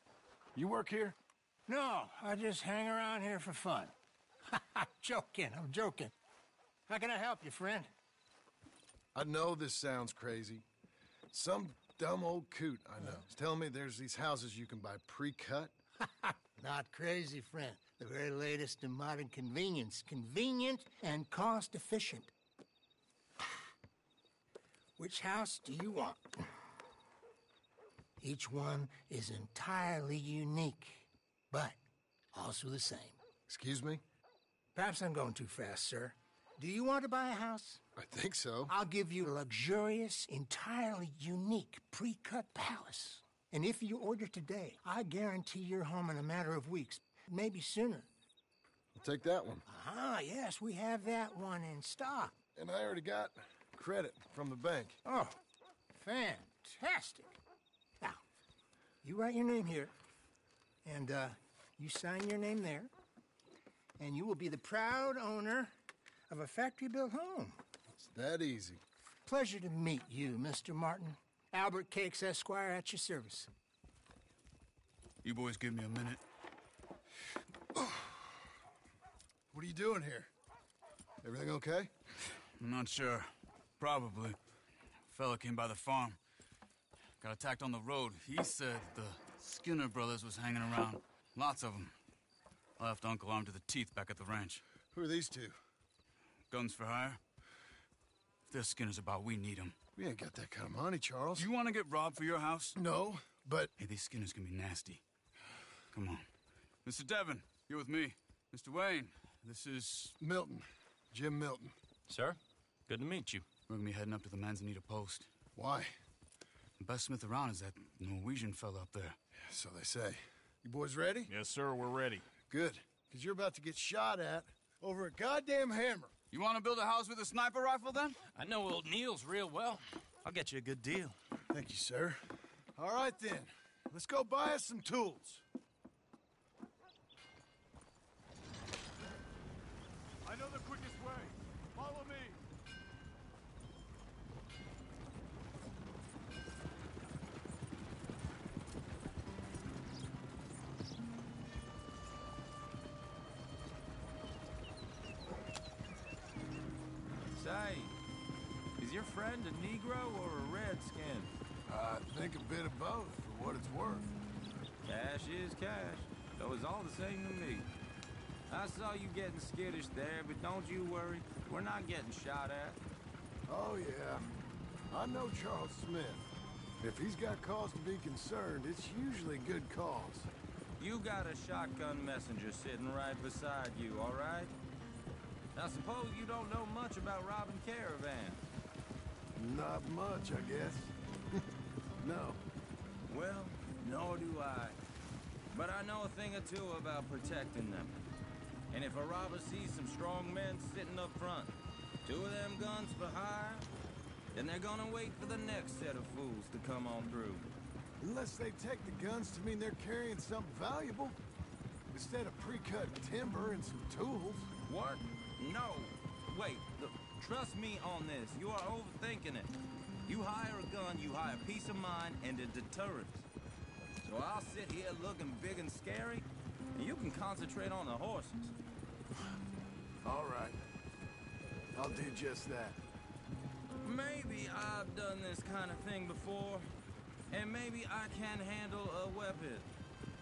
You work here? No, I just hang around here for fun. I'm joking. How can I help you, friend? I know this sounds crazy. Some dumb old coot I know is telling me there's these houses you can buy pre-cut. Not crazy, friend. The very latest in modern convenience. Convenient and cost-efficient. Which house do you want? Each one is entirely unique, but also the same. Excuse me? Perhaps I'm going too fast, sir. Do you want to buy a house? I think so. I'll give you a luxurious, entirely unique pre-cut palace. And if you order today, I guarantee you're home in a matter of weeks, maybe sooner. I'll take that one. Ah, yes, we have that one in stock. And I already got credit from the bank. Oh, fantastic. Now, you write your name here, and you sign your name there, and you will be the proud owner of a factory-built home. It's that easy. Pleasure to meet you, Mr. Martin. Albert Cakes, Esquire, at your service. You boys give me a minute. What are you doing here? Everything okay? I'm not sure. Probably. Fella came by the farm. Got attacked on the road. He said the Skinner brothers was hanging around. Lots of them. I left Uncle armed to the teeth back at the ranch. Who are these two? Guns for hire. If they're Skinner's about, we need them. We ain't got that kind of money, Charles. You want to get robbed for your house? No, but... Hey, these Skinners can be nasty. Come on. Mr. Devon, you're with me. Mr. Wayne, this is... Milton. Jim Milton. Sir, good to meet you. We're gonna be heading up to the Manzanita post. Why? The best smith around is that Norwegian fella up there. So they say. You boys ready? Yes, sir, we're ready. Good, because you're about to get shot at over a goddamn hammer. You want to build a house with a sniper rifle, then? I know old Neil's real well. I'll get you a good deal. Thank you, sir. All right, then. Let's go buy us some tools. I know the quickest way. Follow me. Say, is your friend a Negro or a Redskin? I think a bit of both, for what it's worth. Cash is cash, though it's all the same to me. I saw you getting skittish there, but don't you worry. We're not getting shot at. Oh, yeah. I know Charles Smith. If he's got cause to be concerned, it's usually good cause. You got a shotgun messenger sitting right beside you, all right? Now, suppose you don't know much about robbing caravans. Not much, I guess. No. Well, nor do I. But I know a thing or two about protecting them. And if a robber sees some strong men sitting up front, 2 of them guns for hire, Then they're gonna wait for the next set of fools to come on through. Unless they take the guns to mean they're carrying something valuable. Instead of pre-cut timber and some tools. What? No. Wait, look, trust me on this. You are overthinking it. You hire a gun, you hire peace of mind and a deterrent. So I'll sit here looking big and scary, and you can concentrate on the horses. All right. I'll do just that. Maybe I've done this kind of thing before, and maybe I can handle a weapon.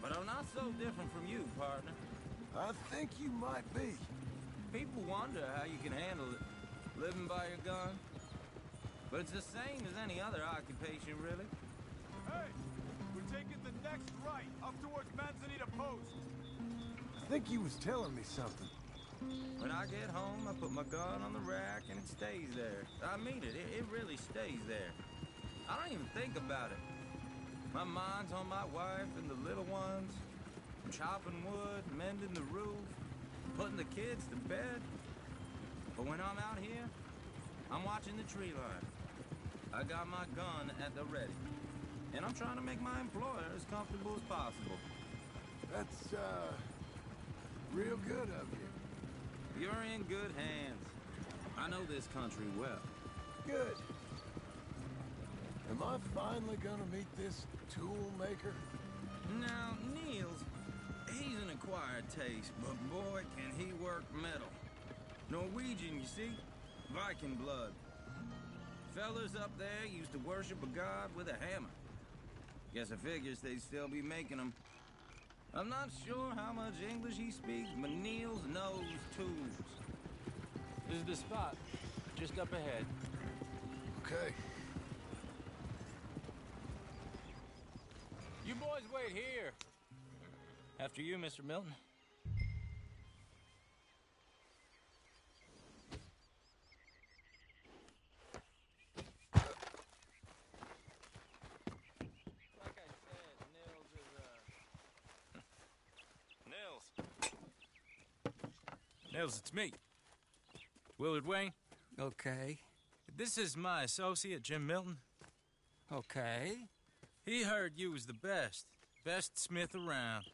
But I'm not so different from you, partner. I think you might be. People wonder how you can handle it, living by your gun. But it's the same as any other occupation, really. Hey, we're taking the next right, up towards Manzanita Post. I think he was telling me something. When I get home, I put my gun on the rack and it stays there. I mean it, it really stays there. I don't even think about it. My mind's on my wife and the little ones. I'm chopping wood, mending the roof, putting the kids to bed. But when I'm out here, I'm watching the tree line. I got my gun at the ready. And I'm trying to make my employer as comfortable as possible. That's, real good of you. You're in good hands. I know this country well. Good. Am I finally gonna meet this tool maker? Now, Niels, he's an acquired taste, but boy, can he work metal. Norwegian, you see? Viking blood. Fellas up there used to worship a god with a hammer. Guess I figures they'd still be making them. I'm not sure how much English he speaks, but Niels knows tools. This is the spot, just up ahead. Okay. You boys wait here. After you, Mr. Milton. Nils, it's me. Willard Wayne. Okay. This is my associate, Jim Milton. Okay. He heard you was the best smith around.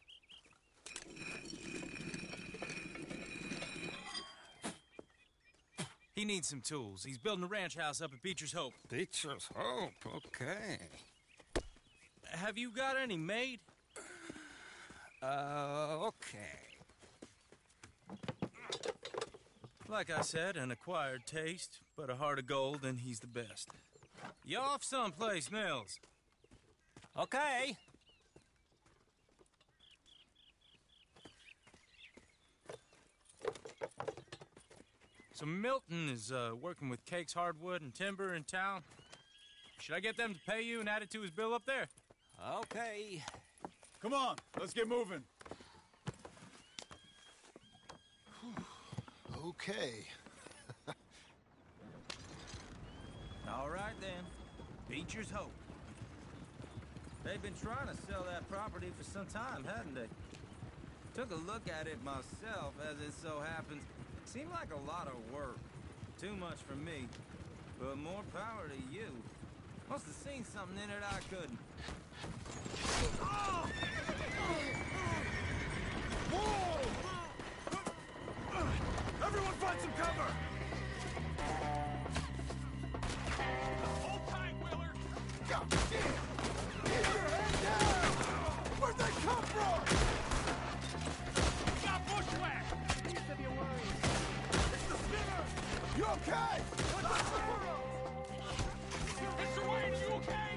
He needs some tools. He's building a ranch house up at Beecher's Hope. Beecher's Hope, okay. Have you got any made? Okay. Like I said, an acquired taste, but a heart of gold, and he's the best. You off someplace, Nils? Okay. So Milton is working with Cake's Hardwood and Timber in town. Should I get them to pay you and add it to his bill up there? Okay. Come on, let's get moving. Okay. All right, then. Beecher's Hope. They've been trying to sell that property for some time, hadn't they? Took a look at it myself, as it so happens. Seemed like a lot of work. Too much for me. But more power to you. Must have seen something in it I couldn't. Whoa! Everyone find some cover! Hold tight, Willard! God damn! Keep your head down! Where'd they come from? Got bushwhacked! Least of your worries. It's the Skinner! You okay? Mr. Wayne, are you okay?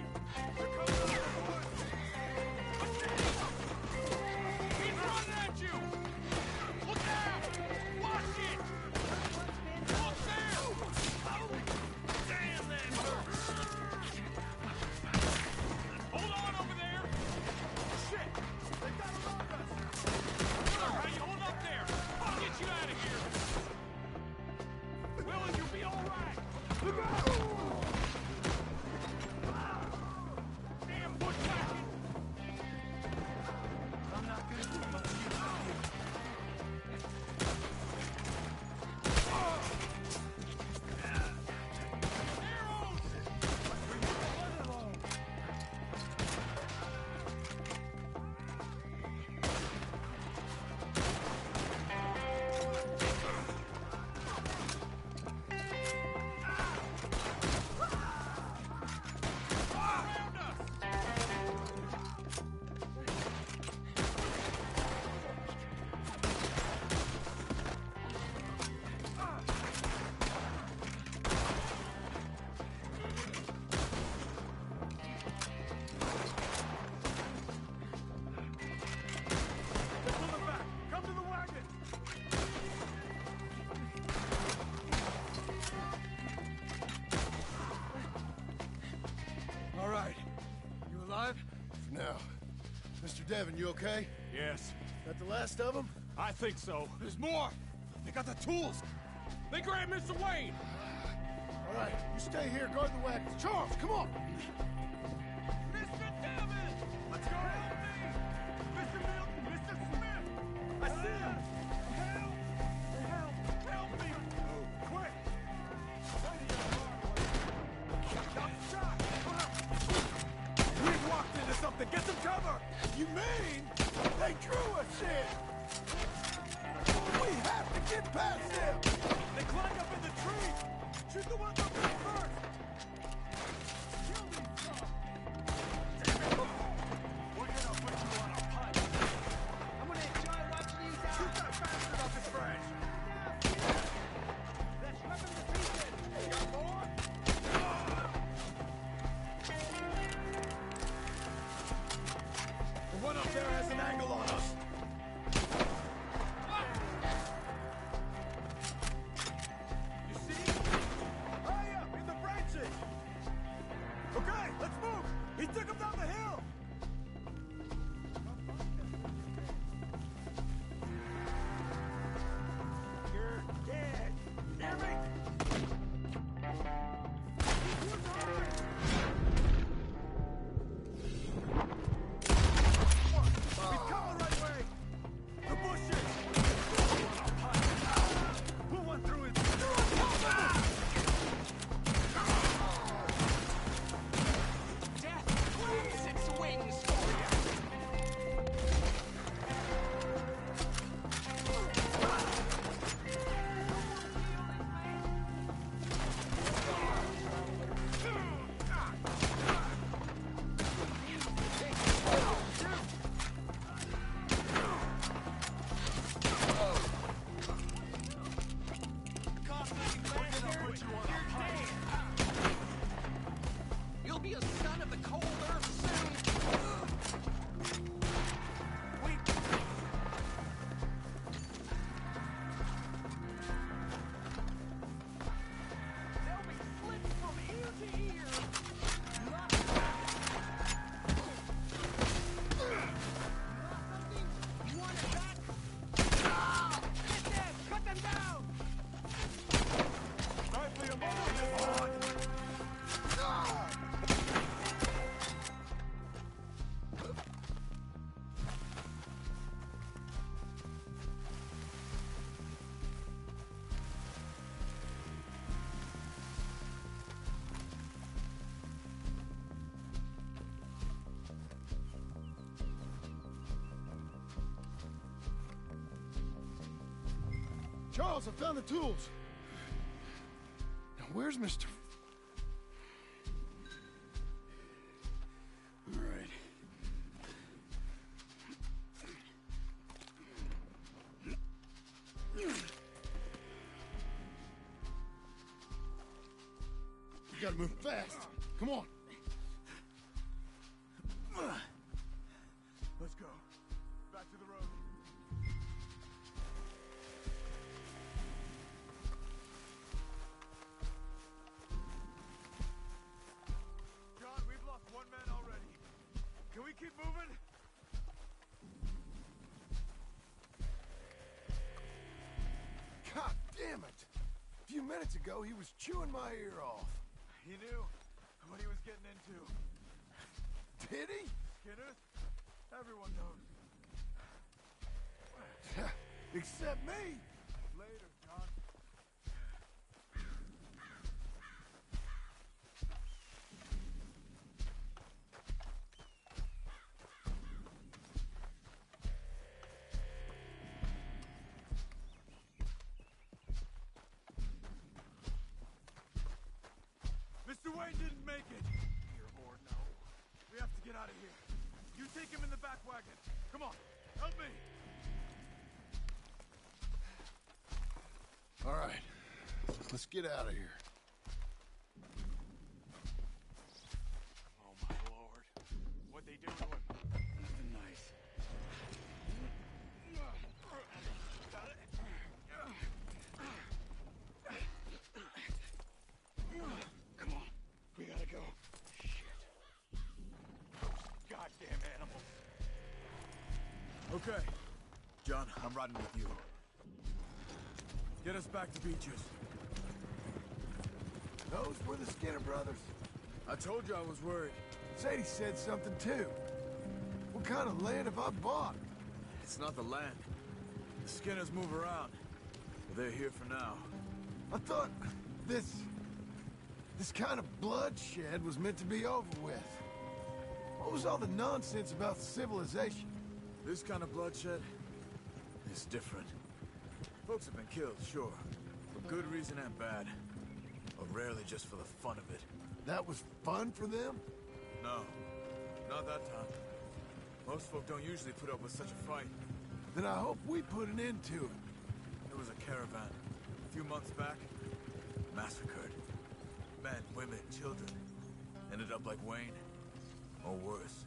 They're coming out of the woods! He's running at you! Look out! Watch it! Look there! Damn, that hurts! Hold on over there! Shit! They got around us! Willard, how you hold up there? I'll get you out of here! Willard, you'll be all right! Devin, you okay? Yes. That the last of them? I think so. There's more! They got the tools! They grabbed Mr. Wayne! All right, you stay here, guard the wagons. Charles, come on! Mr. Devin! Let's go! Help me! Mr. Milton! Mr. Smith! I see him! Help! Help! Help me! Quick! I'm shot! We walked into something! Get some cover! You mean they drew us in? We have to get past them! They climbed up in the tree! Shoot the ones up there first! Kill these some! Damn it! We're gonna put you on a pipe! I'm gonna enjoy watching you die! Shoot that bastard off his branch! Let's rip him to pieces! Got more? The one up there has an angle on us! You see? High up in the branches! Okay, let's move! He took him down the hill! You're dead! Hear me? He's coming right way! The bushes! Pull one through his... Death, please, its wings for you! You'll be a son of the cold earth soon. They'll be slit from ear to ear. You want it back? Get them! Cut them down! Rifle your mother! Charles, I found the tools. Now, where's Mr. All right. You gotta move fast. Come on. Let's go. Back to the road. John, we've lost one man already. Can we keep moving? God damn it! A few minutes ago, he was chewing my ear off. He knew what he was getting into. Did he? Skinner? Everyone knows. Except me. Later, John. Mr. Wayne didn't make it. Here or no. We have to get out of here. You take him in the back wagon. Come on, help me. All right. Let's get out of here. Oh, my lord. What'd they do to him? Nothing nice. Come on. We gotta go. Shit. Those goddamn animals. John. I'm riding with you. Get us back to Beaches. Those were the Skinner brothers. I told you I was worried. Sadie said something too. What kind of land have I bought? It's not the land. The Skinners move around. But they're here for now. I thought this kind of bloodshed was meant to be over with. What was all the nonsense about civilization? This kind of bloodshed is different. Folks have been killed, sure. For good reason and bad. But rarely just for the fun of it. That was fun for them? No. Not that time. Most folk don't usually put up with such a fight. Then I hope we put an end to it. There was a caravan. A few months back. Massacred. Men, women, children. Ended up like Wayne. Or worse.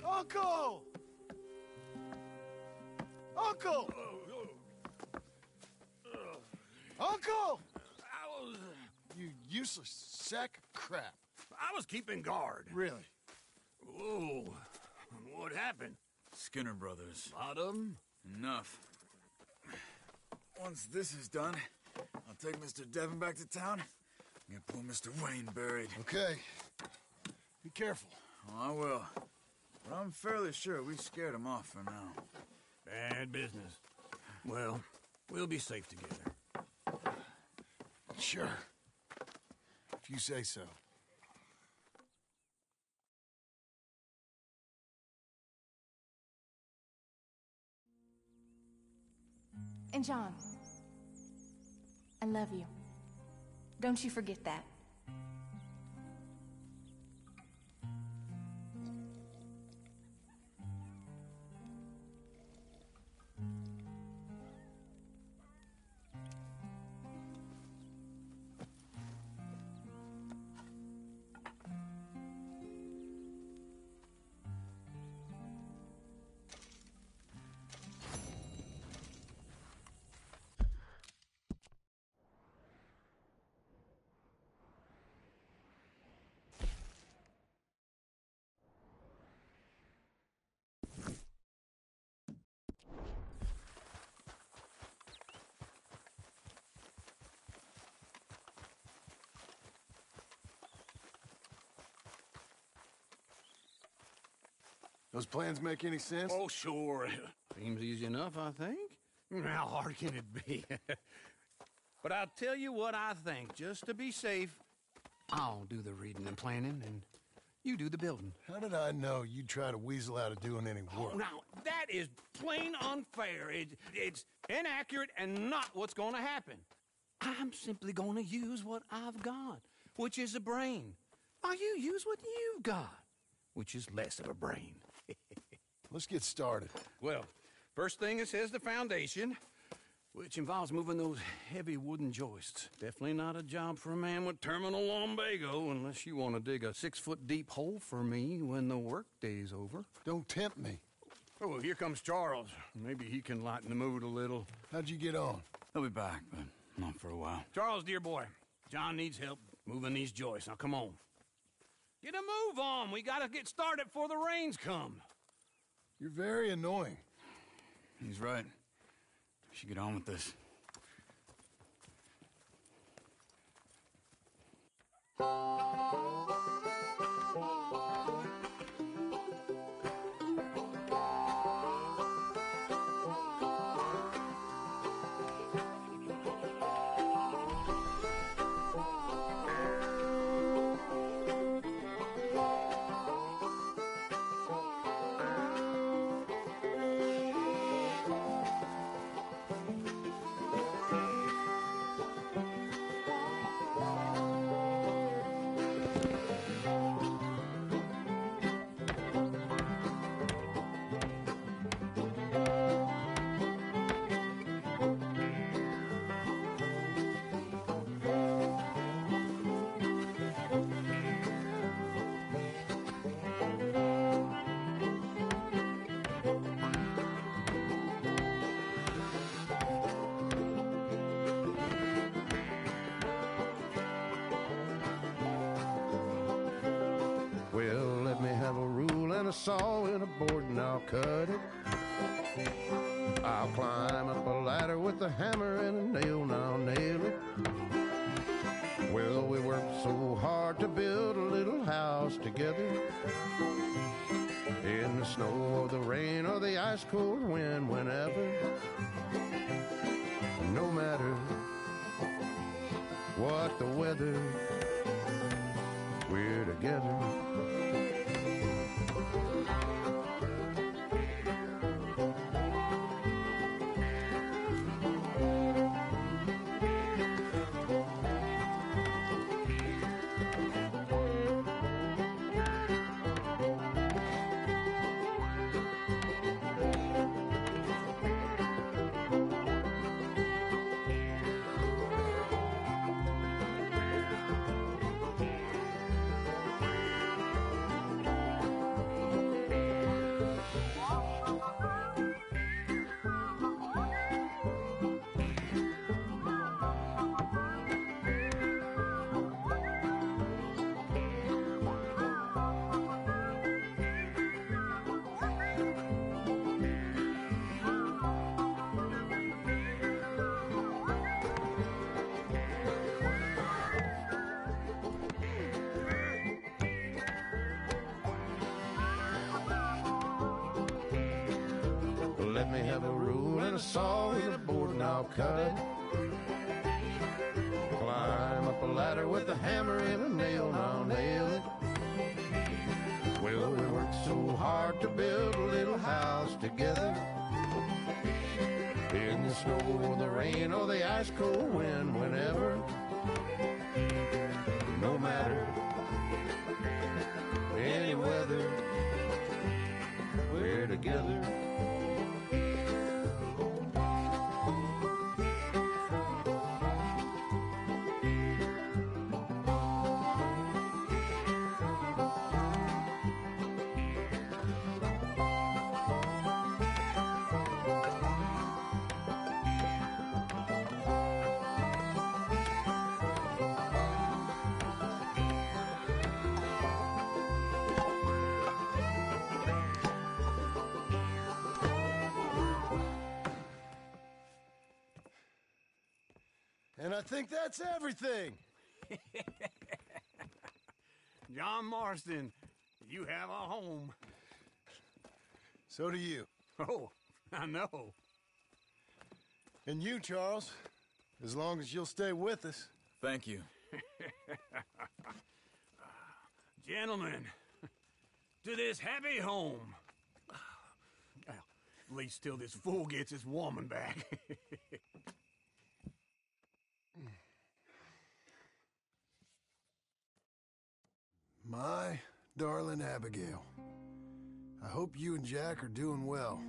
Uncle! Uncle! Uncle! You useless sack of crap. I was keeping guard. Really? Whoa. What happened? Skinner brothers. A lot of them? Enough. Once this is done, I'll take Mr. Devon back to town and get poor Mr. Wayne buried. Okay. Be careful. Oh, I will. But I'm fairly sure we scared him off for now. Bad business. Well, we'll be safe together. Sure. If you say so. And John, I love you. Don't you forget that. Those plans make any sense? Oh, sure. Seems easy enough, I think. How hard can it be? But I'll tell you what I think. Just to be safe, I'll do the reading and planning, and you do the building. How did I know you'd try to weasel out of doing any work? Oh, now, that is plain unfair. It's inaccurate and not what's going to happen. I'm simply going to use what I've got, which is a brain. While you use what you've got, which is less of a brain. Let's get started. Well, first thing it says the foundation, which involves moving those heavy wooden joists. Definitely not a job for a man with terminal lumbago unless you want to dig a 6-foot deep hole for me when the workday's over. Don't tempt me. Oh, here comes Charles. Maybe he can lighten the mood a little. How'd you get on? He'll be back, but not for a while. Charles, dear boy, John needs help moving these joists. Now, come on. Get a move on. We gotta get started before the rains come. You're very annoying. He's right. We should get on with this. Well, let me have a rule and a saw and a board and I'll cut it. I'll climb up a ladder with a hammer and a nail, now nail it. Well, we worked so hard to build a little house together. In the snow or the rain or the ice cold wind, whenever. No matter what the weather, we're together. Let me have a rule and a saw and a board and I'll cut it. Climb up a ladder with a hammer and a nail and I'll nail it. Well, we worked so hard to build a little house together. In the snow or the rain or the ice cold wind, whenever. No matter any weather, we're together. And I think that's everything. John Marston, you have a home. So do you. Oh, I know. And you, Charles, as long as you'll stay with us. Thank you. Gentlemen, to this happy home. Well, at least till this fool gets his woman back. My darling Abigail, I hope you and Jack are doing well.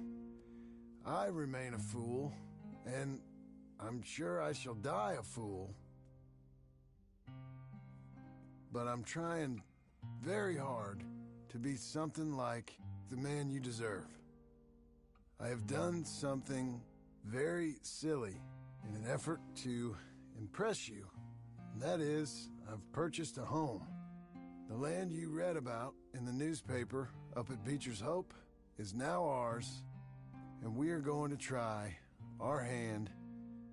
I remain a fool, and I'm sure I shall die a fool. But I'm trying very hard to be something like the man you deserve. I have done something very silly in an effort to impress you, and that is, I've purchased a home. The land you read about in the newspaper up at Beecher's Hope is now ours, and we are going to try our hand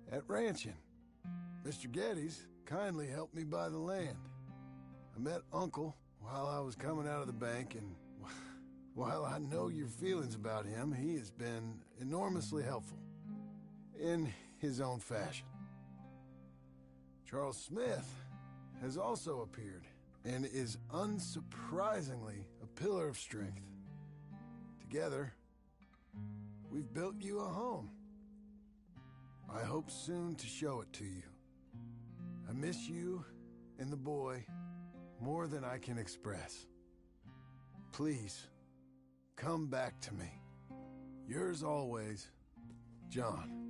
at ranching. Mr. Geddes kindly helped me buy the land. I met Uncle while I was coming out of the bank, and while I know your feelings about him, he has been enormously helpful in his own fashion. Charles Smith has also appeared and is unsurprisingly a pillar of strength. Together, we've built you a home. I hope soon to show it to you. I miss you and the boy more than I can express. Please, come back to me. Yours always, John.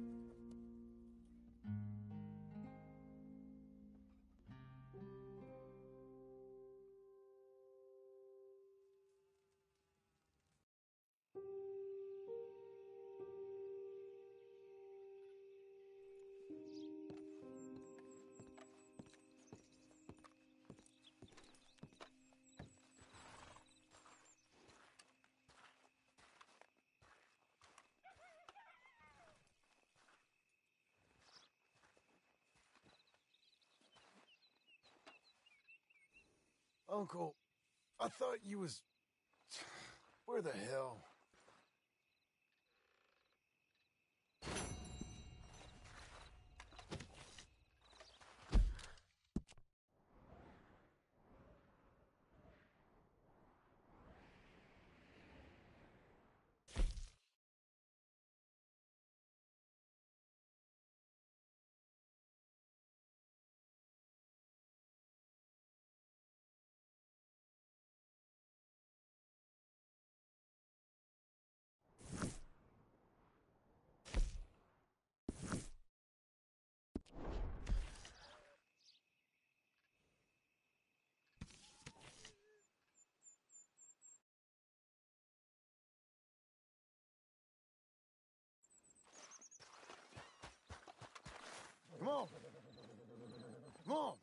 Uncle, I thought you was... Where the hell? Come on. Come on.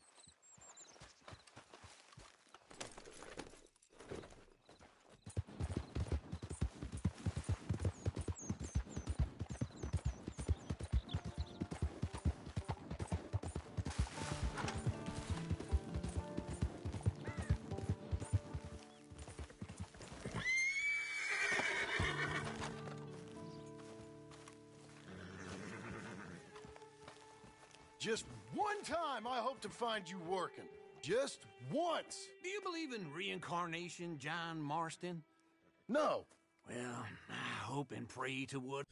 Just one time I hope to find you working. Just once. Do you believe in reincarnation, John Marston? No. Well, I hope and pray to wood.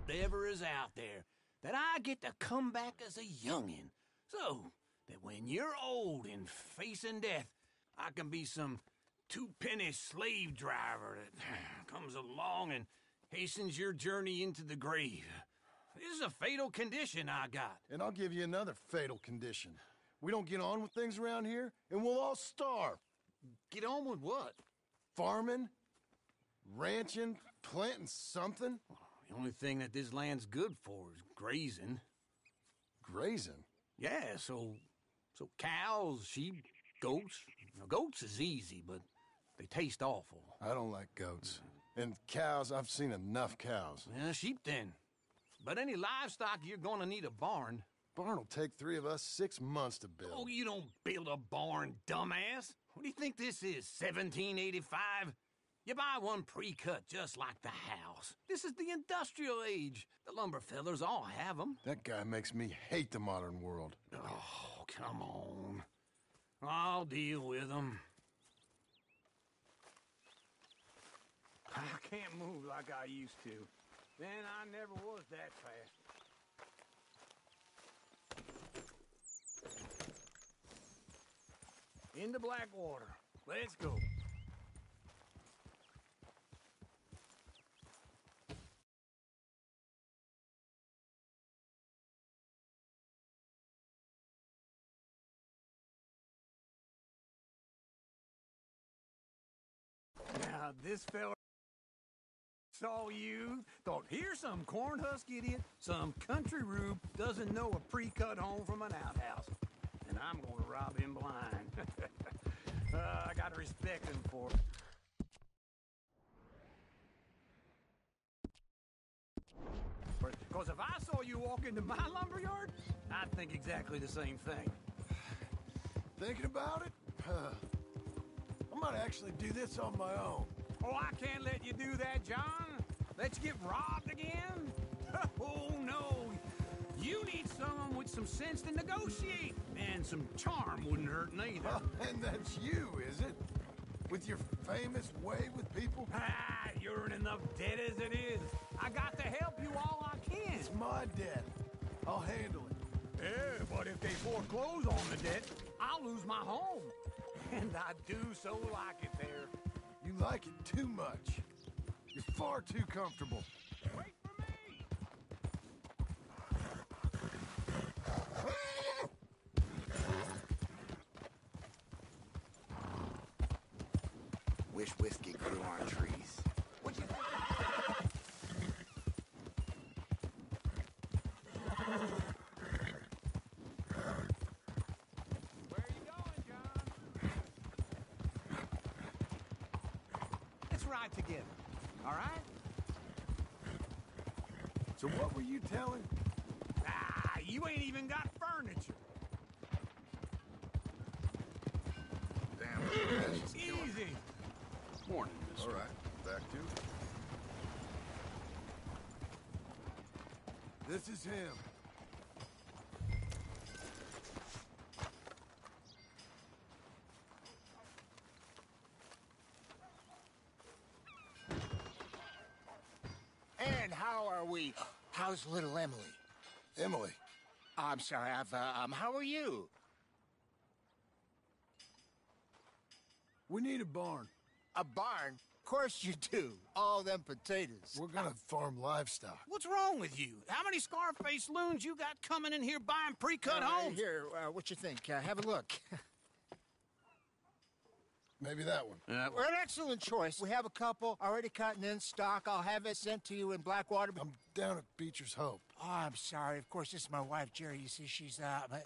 whatever is out there, that I get to come back as a youngin', so that when you're old and facing death, I can be some two-penny slave driver that comes along and hastens your journey into the grave. This is a fatal condition I got. And I'll give you another fatal condition. We don't get on with things around here, and we'll all starve. Get on with what? Farming, ranching, planting something. The only thing that this land's good for is grazing. Grazing? Yeah, so cows, sheep, goats. Now, goats is easy, but they taste awful. I don't like goats. And cows, I've seen enough cows. Yeah, sheep then. But any livestock, you're gonna need a barn. Barn will take 3 of us 6 months to build. Oh, you don't build a barn, dumbass. What do you think this is, 1785? You buy one pre-cut just like the house. This is the industrial age. The lumber fellers all have them. That guy makes me hate the modern world. Oh, come on. I'll deal with them. I can't move like I used to. Then I never was that fast. Into Blackwater. Let's go. Now, this fella saw you, thought, here's some cornhusk idiot, some country rube doesn't know a pre-cut home from an outhouse. And I'm going to rob him blind. I got to respect him for it. Because if I saw you walk into my lumberyard, I'd think exactly the same thing. Thinking about it? I might actually do this on my own. Oh, I can't let you do that, John. Let you get robbed again? Oh, no. You need someone with some sense to negotiate. And some charm wouldn't hurt neither. And that's you, is it? With your famous way with people? Ah, you're in enough debt as it is. I got to help you all I can. It's my debt. I'll handle it. Yeah, but if they foreclose on the debt, I'll lose my home. And I do so like it there. You like it too much. You're far too comfortable. Wait for me! Wish whiskey grew on trees. What you Where you going, John? Let's ride together, all right? So what were you telling? Ah, you ain't even got furniture. Damn. Easy. Morning, mister. All right, back to. This is him. And how are we? How's little Emily? Emily. I'm sorry, how are you? We need a barn. A barn? Of course you do. All them potatoes. We're gonna farm livestock. What's wrong with you? How many Scarface loons you got coming in here buying pre-cut homes? Here, what you think? Have a look. Maybe that one. We're an excellent choice. We have a couple already cut and in stock. I'll have it sent to you in Blackwater. I'm down at Beecher's Hope. Oh, I'm sorry. Of course, this is my wife, Jerry. You see, she's but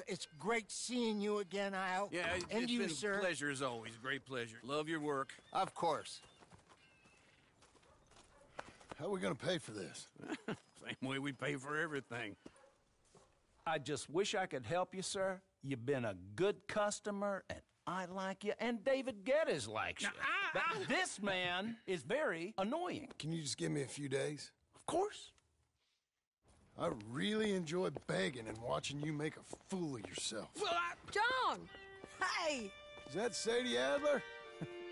it's great seeing you again, Al. Yeah, and it's you, been sir. a pleasure as always. Great pleasure. Love your work. Of course. How are we gonna pay for this? Same way we pay for everything. I just wish I could help you, sir. You've been a good customer, and I like you, and David Geddes likes you. But this man is very annoying. Can you just give me a few days? Of course. I really enjoy begging and watching you make a fool of yourself. Well, John! Hey! Is that Sadie Adler?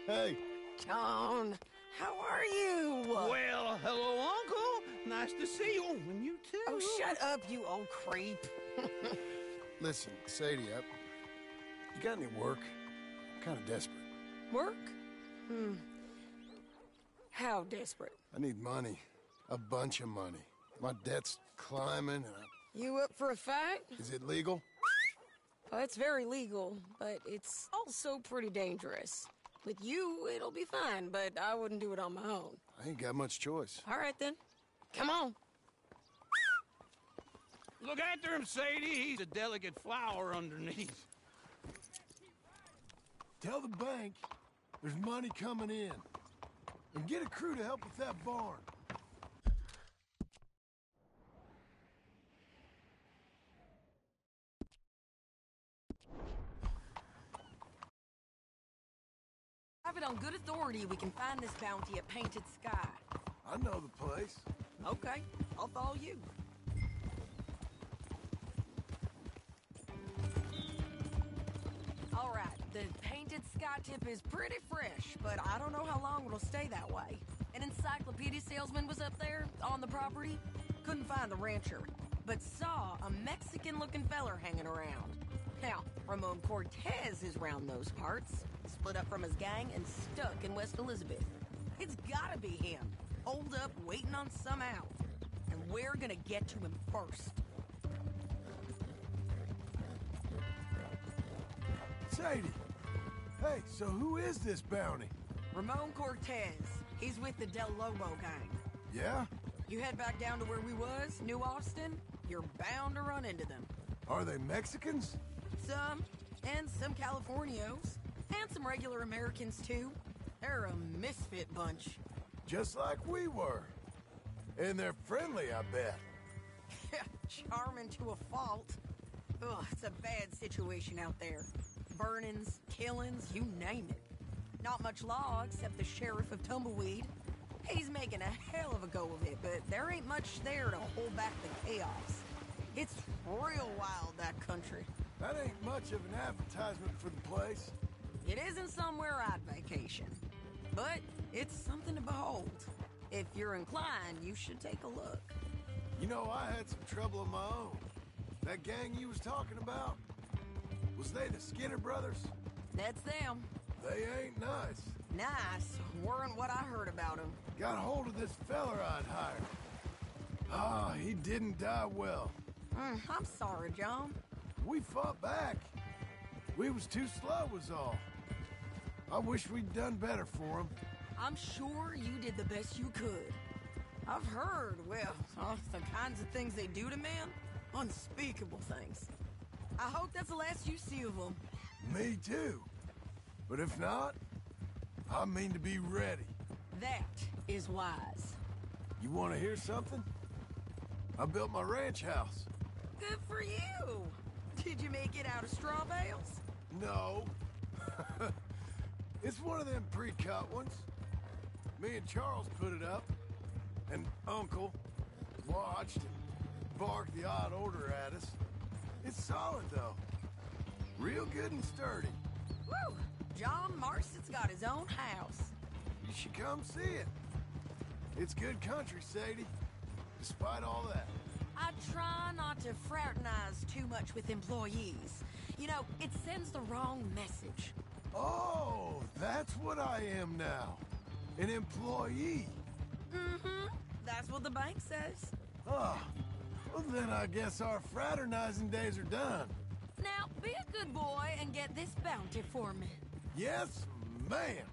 Hey. John, how are you? Well, hello, Uncle. nice to see you. And you too. Oh, shut up, you old creep. Listen, Sadie, you got any work? I'm kind of desperate. Work? How desperate? I need money. A bunch of money. My debt's climbing and You up for a fight? Is it legal? Well, it's very legal, but it's also pretty dangerous. With you, it'll be fine, but I wouldn't do it on my own. I ain't got much choice. All right, then. Come on. Look after him, Sadie. He's a delicate flower underneath. Tell the bank there's money coming in. And get a crew to help with that barn. Have it on good authority we can find this bounty at Painted Sky. I know the place. Okay, I'll follow you. All right, the Painted Sky tip is pretty fresh, but I don't know how long it'll stay that way. An encyclopedia salesman was up there on the property. Couldn't find the rancher, but saw a Mexican-looking feller hanging around. Now, Ramon Cortez is round those parts, split up from his gang and stuck in West Elizabeth. It's gotta be him, holed up waiting on some out. And we're gonna get to him first. Sadie! Hey, so who is this bounty? Ramon Cortez. He's with the Del Lobo gang. Yeah? You head back down to where we was, New Austin, you're bound to run into them. Are they Mexicans? Some, and some Californios, and some regular Americans too. They're a misfit bunch. Just like we were. And they're friendly, I bet. Charming to a fault. Ugh, it's a bad situation out there. Burnings, killings, you name it. Not much law except the sheriff of Tumbleweed. He's making a hell of a go of it, but there ain't much there to hold back the chaos. It's real wild, that country. That ain't much of an advertisement for the place. It isn't somewhere I'd vacation, but it's something to behold. If you're inclined, you should take a look. You know, I had some trouble of my own. That gang you was talking about, was they the Skinner brothers? That's them. They ain't nice. Nice weren't what I heard about them. Got hold of this feller I'd hired. Ah, he didn't die well. I'm sorry, John. We fought back. We was too slow was all. I wish we'd done better for him. I'm sure you did the best you could. I've heard, well, the kinds of things they do to men. Unspeakable things. I hope that's the last you see of them. Me too. But if not, I mean to be ready. That is wise. You want to hear something? I built my ranch house. Good for you. Did you make it out of straw bales? No. It's one of them pre-cut ones. Me and Charles put it up, and Uncle watched and barked the odd order at us. It's solid, though. Real good and sturdy. Woo! John Marston's got his own house. You should come see it. It's good country, Sadie, despite all that. I try not to fraternize too much with employees. You know, it sends the wrong message. Oh, that's what I am now. An employee. Mm-hmm. That's what the bank says. Oh, well then I guess our fraternizing days are done. Now, be a good boy and get this bounty for me. Yes, ma'am.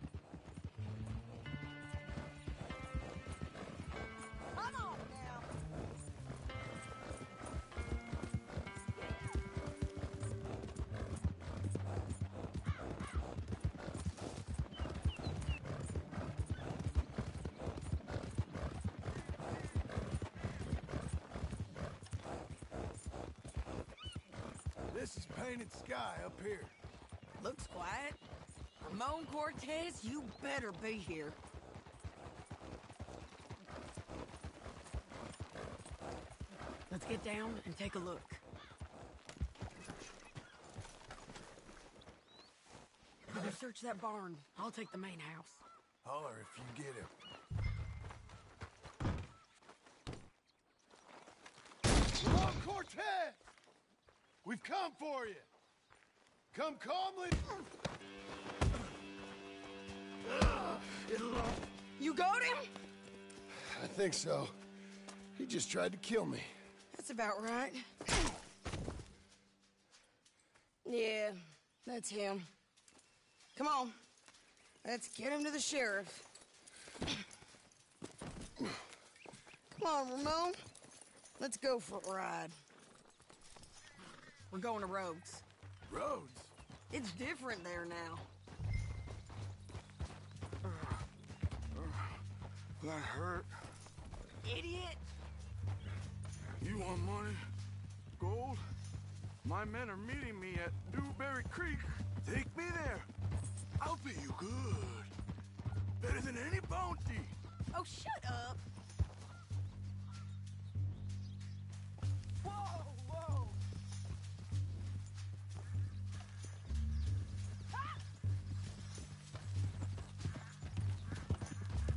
Come on now. This is Painted Sky up here. Looks quiet. Ramon Cortez, you better be here. Let's get down and take a look. You go search that barn. I'll take the main house. Holler if you get him. Cortez! We've come for you! Come calmly! You got him? I think so. He just tried to kill me. That's about right. Yeah, that's him. Come on. Let's get him to the sheriff. Come on, Ramon. Let's go for a ride. We're going to Rhodes. Rhodes? It's different there now. That hurt. Idiot! You want money? Gold? My men are meeting me at Newberry Creek. Take me there. I'll pay you good. Better than any bounty. Oh, shut up! Whoa, whoa!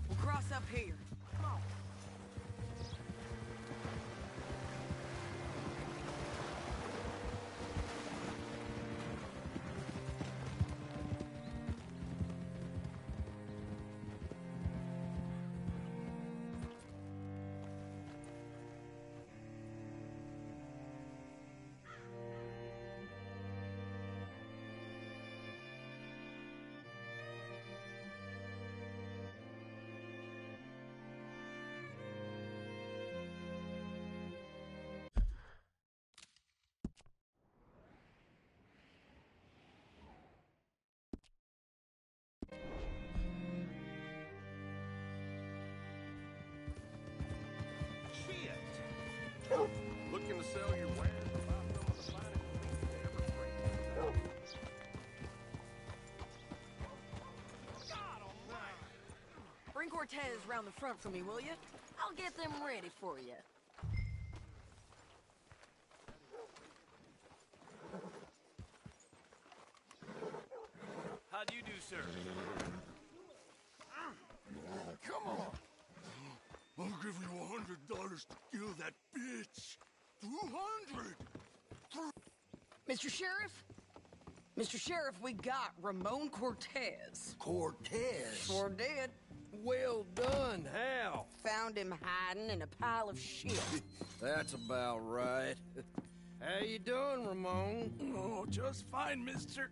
We'll cross up here. Come on. Looking to sell your wares? Bring Cortez round the front for me, will you? I'll get them ready for you. How do you do, sir? Come on. I'll give you $100 to kill that bitch. 200. Mr. Sheriff? Mr. Sheriff, we got Ramon Cortez. Cortez? Sure did. Well done. How? Found him hiding in a pile of shit. That's about right. How you doing, Ramon? Oh, just fine, mister.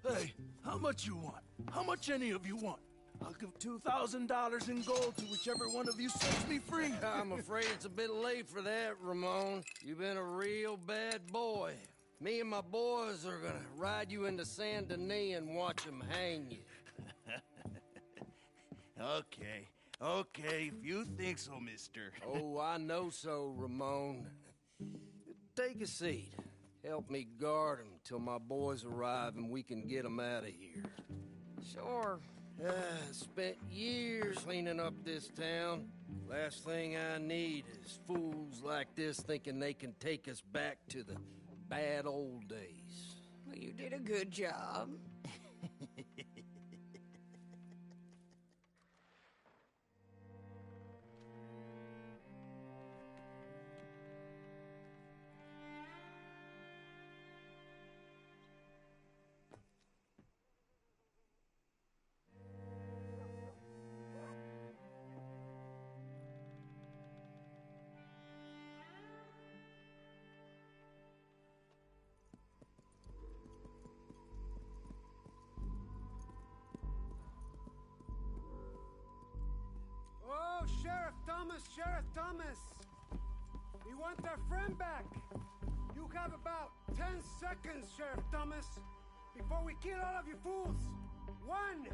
Hey, how much you want? How much any of you want? I'll give $2,000 in gold to whichever one of you sets me free. I'm afraid it's a bit late for that, Ramon. You've been a real bad boy. Me and my boys are gonna ride you into Saint Denis and watch them hang you. Okay, if you think so, mister. Oh, I know so, Ramon. Take a seat. Help me guard them till my boys arrive and we can get them out of here. Sure. Spent years cleaning up this town. Last thing I need is fools like this thinking they can take us back to the bad old days. Well, you did a good job. Oh, Sheriff Thomas! We want our friend back! You have about 10 seconds, Sheriff Thomas, before we kill all of you fools! 1!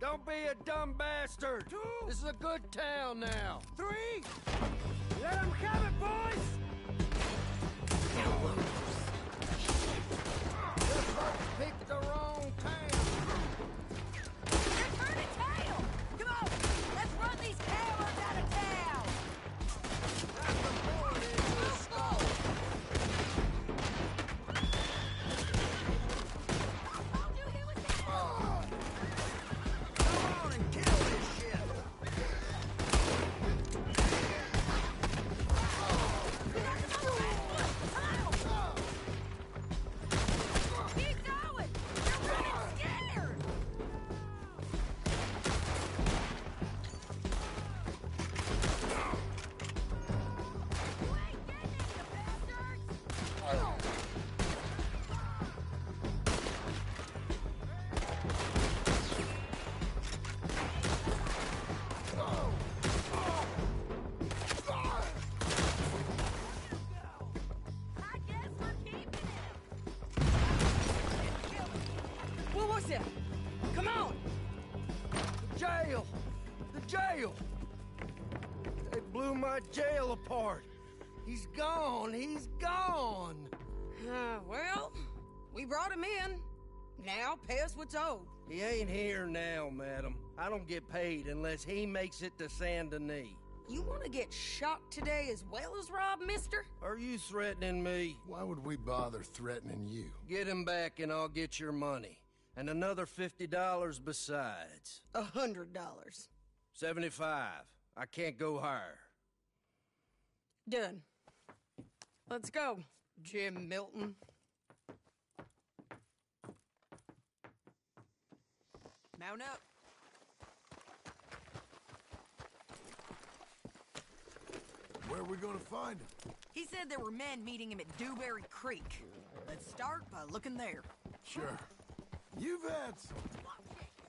Don't be a dumb bastard! 2! This is a good town now! 3! Let them have it, boys! This folks picked the wrong town! They're turning tail! Come on! Let's run these cowards out of town! Let's go! Come on and kill this shit! blew my jail apart. He's gone. He's gone. Well, we brought him in. Now pay us what's owed. He ain't here now, madam. I don't get paid unless he makes it to Saint Denis. You want to get shot today as well as rob, mister? Are you threatening me? Why would we bother threatening you? Get him back and I'll get your money. And another $50 besides. $100. 75. I can't go higher. Done. Let's go, Jim Milton. Mount up. Where are we gonna find him? He said there were men meeting him at Dewberry Creek. Let's start by looking there. Sure. You've had some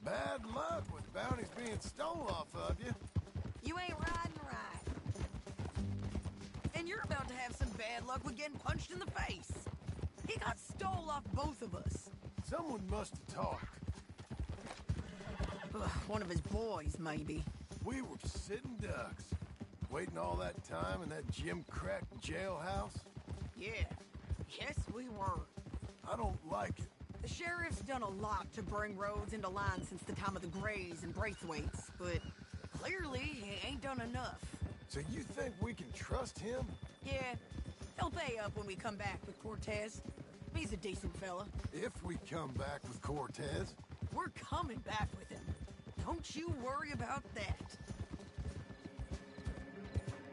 bad luck with bounties being stole off of you. You ain't riding right. And you're about to have some bad luck with getting punched in the face. He got stole off both of us. Someone must have talked. One of his boys, maybe. We were sitting ducks, waiting all that time in that gim-crack jailhouse. Yeah. Yes, we were. I don't like it. The sheriff's done a lot to bring roads into line since the time of the Grays and Braithwaites, but clearly he ain't done enough. So you think we can trust him? Yeah. He'll pay up when we come back with Cortez. He's a decent fella. If we come back with Cortez. We're coming back with him. Don't you worry about that.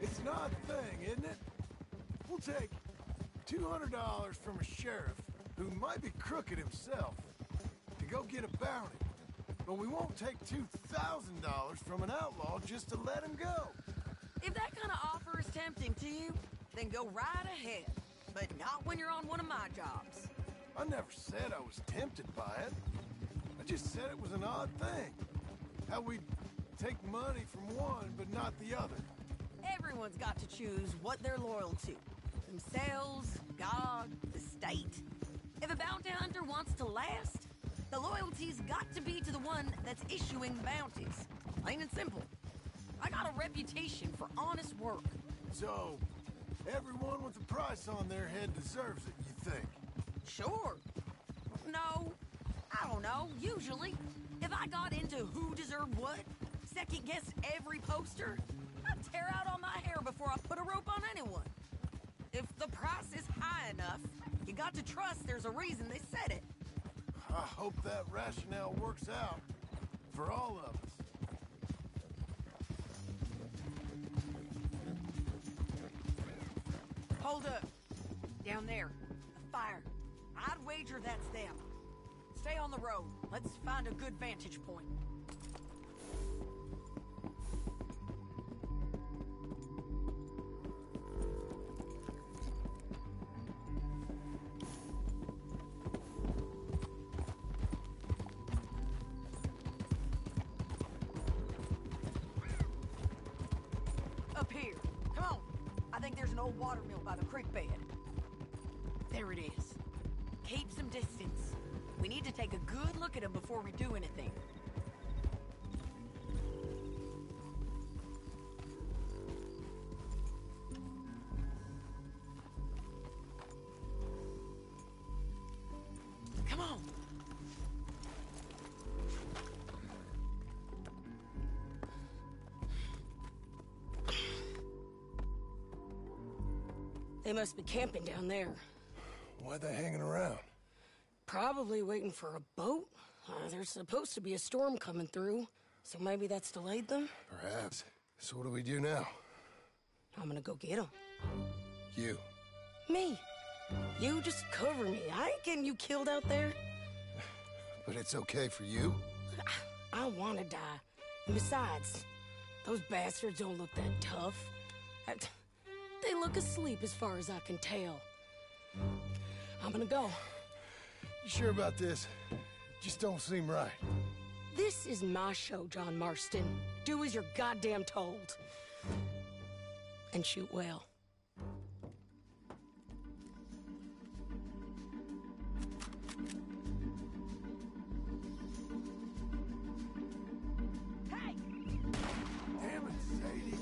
It's an odd thing, isn't it? We'll take $200 from a sheriff who might be crooked himself to go get a bounty. But we won't take $2,000 from an outlaw just to let him go. If that kind of offer is tempting to you, then go right ahead. But not when you're on one of my jobs. I never said I was tempted by it. I just said it was an odd thing. How we take money from one but not the other. Everyone's got to choose what they're loyal to. Themselves, God, the state. If a bounty hunter wants to last, the loyalty's got to be to the one that's issuing the bounties. Plain and simple. I got a reputation for honest work. So, everyone with a price on their head deserves it, you think? Sure. No, I don't know, usually. If I got into who deserved what, second-guessed every poster, I'd tear out all my hair before I put a rope on anyone. If the price is high enough, you got to trust there's a reason they said it. I hope that rationale works out for all of us. Hold up. Down there. A fire. I'd wager that's them. Stay on the road. Let's find a good vantage point. Up here. Come on. I think there's an old water mill by the creek bed. There it is. Keep some distance. We need to take a good look at him before we do anything. Come on. They must be camping down there. Why are they hanging around? Probably waiting for a boat. There's supposed to be a storm coming through, so maybe that's delayed them? Perhaps. So what do we do now? I'm gonna go get them. You. Me. You just cover me. I ain't getting you killed out there. But it's okay for you? I wanna die. And besides, those bastards don't look that tough. They look asleep as far as I can tell. I'm gonna go. You sure about this? Just don't seem right. This is my show, John Marston. Do as you're goddamn told. And shoot well. Hey! Damn it, Sadie.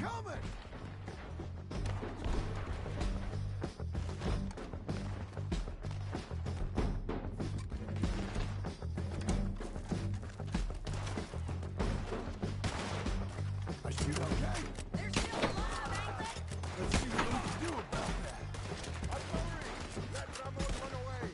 coming! I shoot okay? They're still alive, ain't they? Let's see what we can do about that. Let Ramon run away.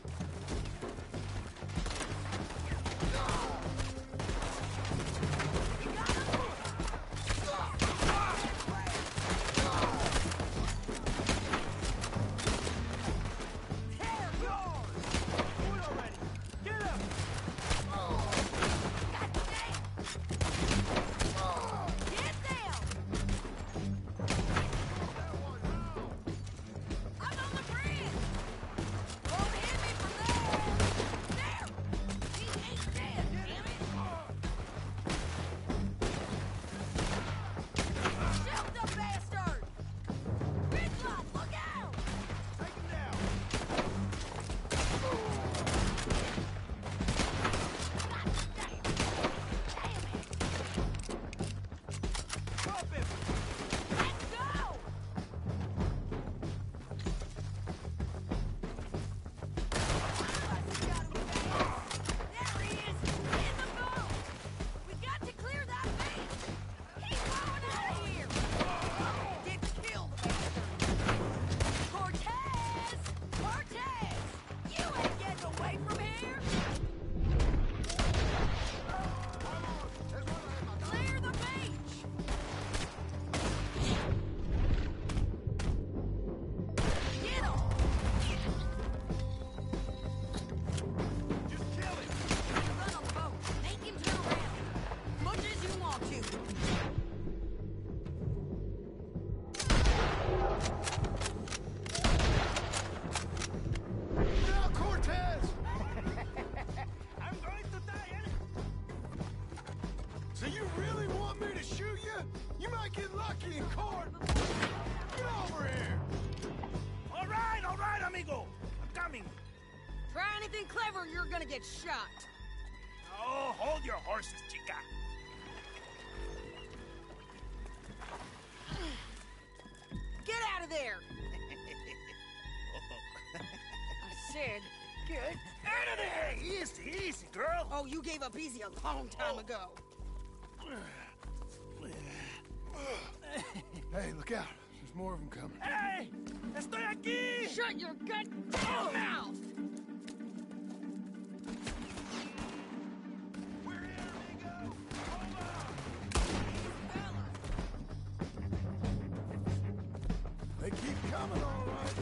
So you really want me to shoot you? You might get lucky in court. Get over here. All right, amigo. I'm coming. Try anything clever and you're gonna get shot. Oh, hold your horses, chica. Get out of there! I said, get out of there! Easy, easy, girl. Oh, you gave up easy a long time ago. Hey, look out. There's more of them coming. Hey! Estoy aquí! Shut your goddamn mouth! We're here, amigo! Hold on! They keep coming, all right.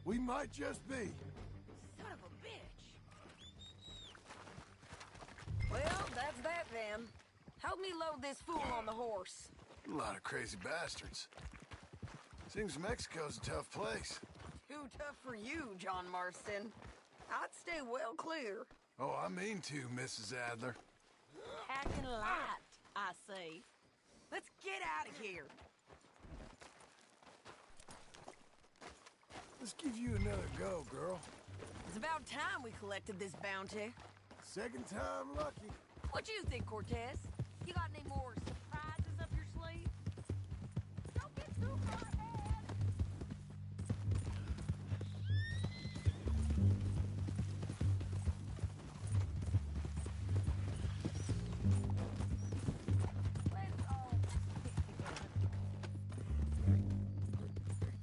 We might just be. Son of a bitch. Well, that's that then. Help me load this fool on the horse. A lot of crazy bastards. Seems Mexico's a tough place. Too tough for you, John Marston. I'd stay well clear. Oh, I mean to, Mrs. Adler. Packing light, I say. Let's get out of here. Let's give you another go, girl. It's about time we collected this bounty. Second time lucky. What do you think, Cortez? You got any more surprises up your sleeve? Don't get too far ahead.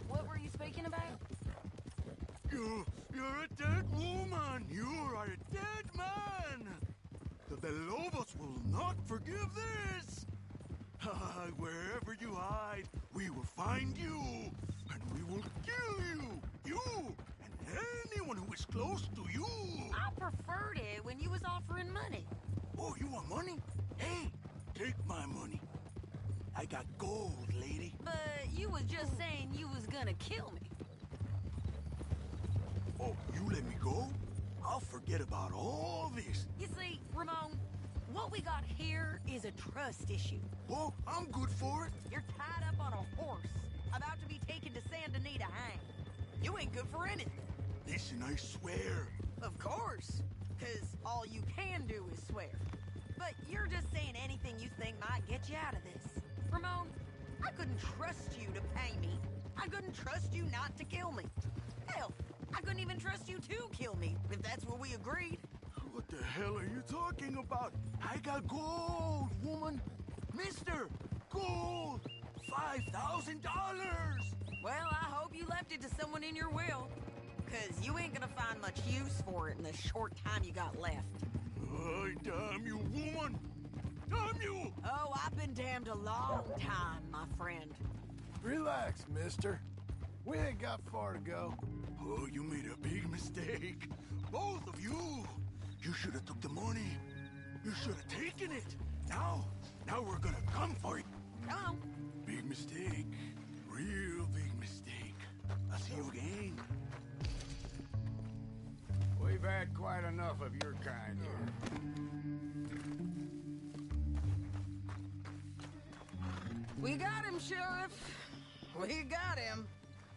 What were you speaking about? You're a dead woman! You are a dead man! The Lobos will not forgive this! Wherever you hide, we will find you! And we will kill you! You! And anyone who is close to you! I preferred it when you was offering money. Oh, you want money? Hey, take my money. I got gold, lady. But you was just saying you was gonna kill me. Oh, you let me go? I'll forget about all this. You see, Ramon, What we got here is a trust issue. Oh, I'm good for it. You're tied up on a horse, about to be taken to Saint Denis to hang. You ain't good for anything. Listen, I swear. Of course, because all you can do is swear. But you're just saying anything you think might get you out of this. Ramon, I couldn't trust you to pay me. I couldn't trust you not to kill me. Hell, I couldn't even trust you to kill me, if that's what we agreed. What the hell are you talking about? I got gold, woman. Mister, gold. $5,000. Well, I hope you left it to someone in your will. Because you ain't gonna find much use for it in the short time you got left. Oh, damn you, woman. Damn you! Oh, I've been damned a long time, my friend. Relax, mister. We ain't got far to go. Oh, you made a big mistake. Both of you. You should have took the money. You should have taken it. Now we're gonna come for you. Come on. Big mistake. Real big mistake. I'll see you again. We've had quite enough of your kind here. We got him, Sheriff. We got him.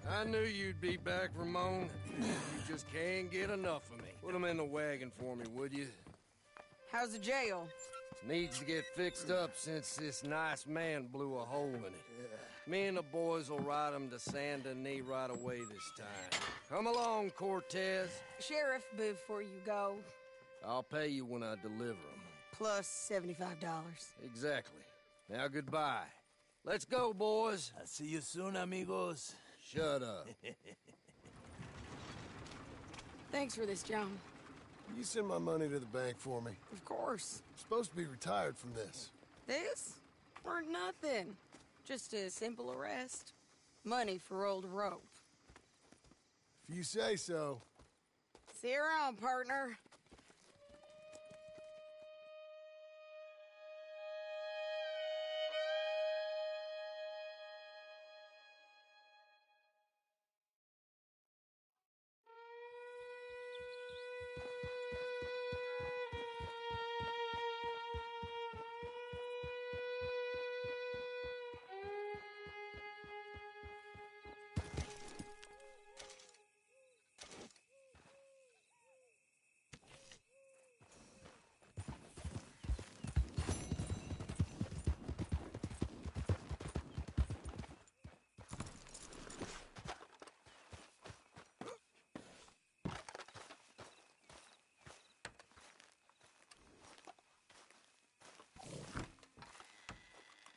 I knew you'd be back, Ramon. You just can't get enough of me. Put him in the wagon for me, would you? How's the jail? Needs to get fixed up since this nice man blew a hole in it. Me and the boys will ride him to Saint Denis right away this time. Come along, Cortez. Sheriff, before you go... I'll pay you when I deliver him. Plus $75. Exactly. Now, goodbye. Let's go, boys. I'll see you soon, amigos. Shut up. Thanks for this, John. You send my money to the bank for me. Of course. I'm supposed to be retired from this. This? Weren't nothing. Just a simple arrest. Money for old rope. If you say so. See you around, partner.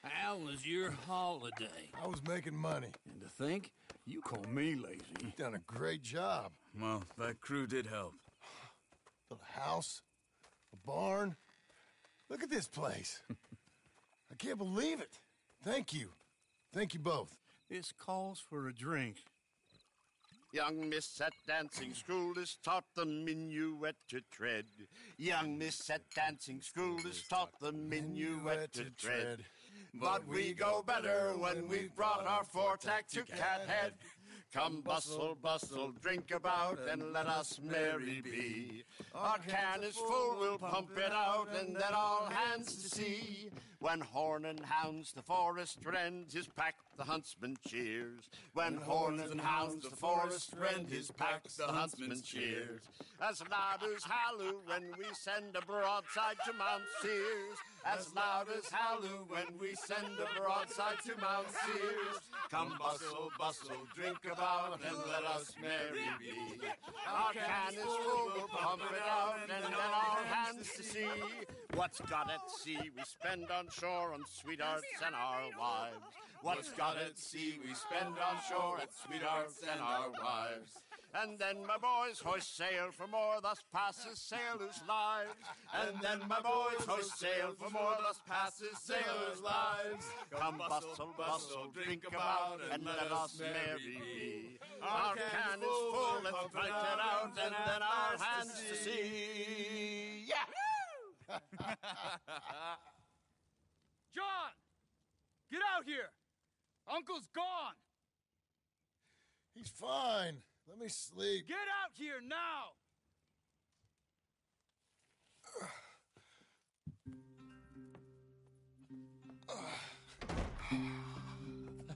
How was your holiday? I was making money. And to think, you call me lazy. You've done a great job. Well, that crew did help. Little house, a barn. Look at this place. I can't believe it. Thank you. Thank you both. This calls for a drink. Young miss at dancing school is taught the minuet to tread. Young miss at dancing school is taught the minuet to tread. But we go better when we've brought our four-tack to Cathead. Come bustle, bustle, drink about, and let us merry be. Our can is full, we'll pump it out, and then all hands to see. When horn and hounds the forest rend, his pack the huntsman cheers. When horn and hounds the forest rend, his pack the huntsman cheers. As loud as halloo when we send a broadside to Mount Sears. As loud as halloo when we send a broadside to Mount Sears. Come bustle, bustle, drink about, and let us merry be. Our can is full, we'll pump it out, and then all hands to sea. What's got at sea we spend on shore on sweethearts and our wives. What's got at sea we spend on shore at sweethearts and our wives. And then my boys hoist sail for more, thus passes sailors' lives. And then my boys hoist sail for more, thus passes sailors' lives. Come bustle, bustle, drink about, and let us merry be. Our can is full, let's fight it out, and then our hands to see. Yeah! John! Get out here! Uncle's gone! He's fine. Let me sleep. Get out here now!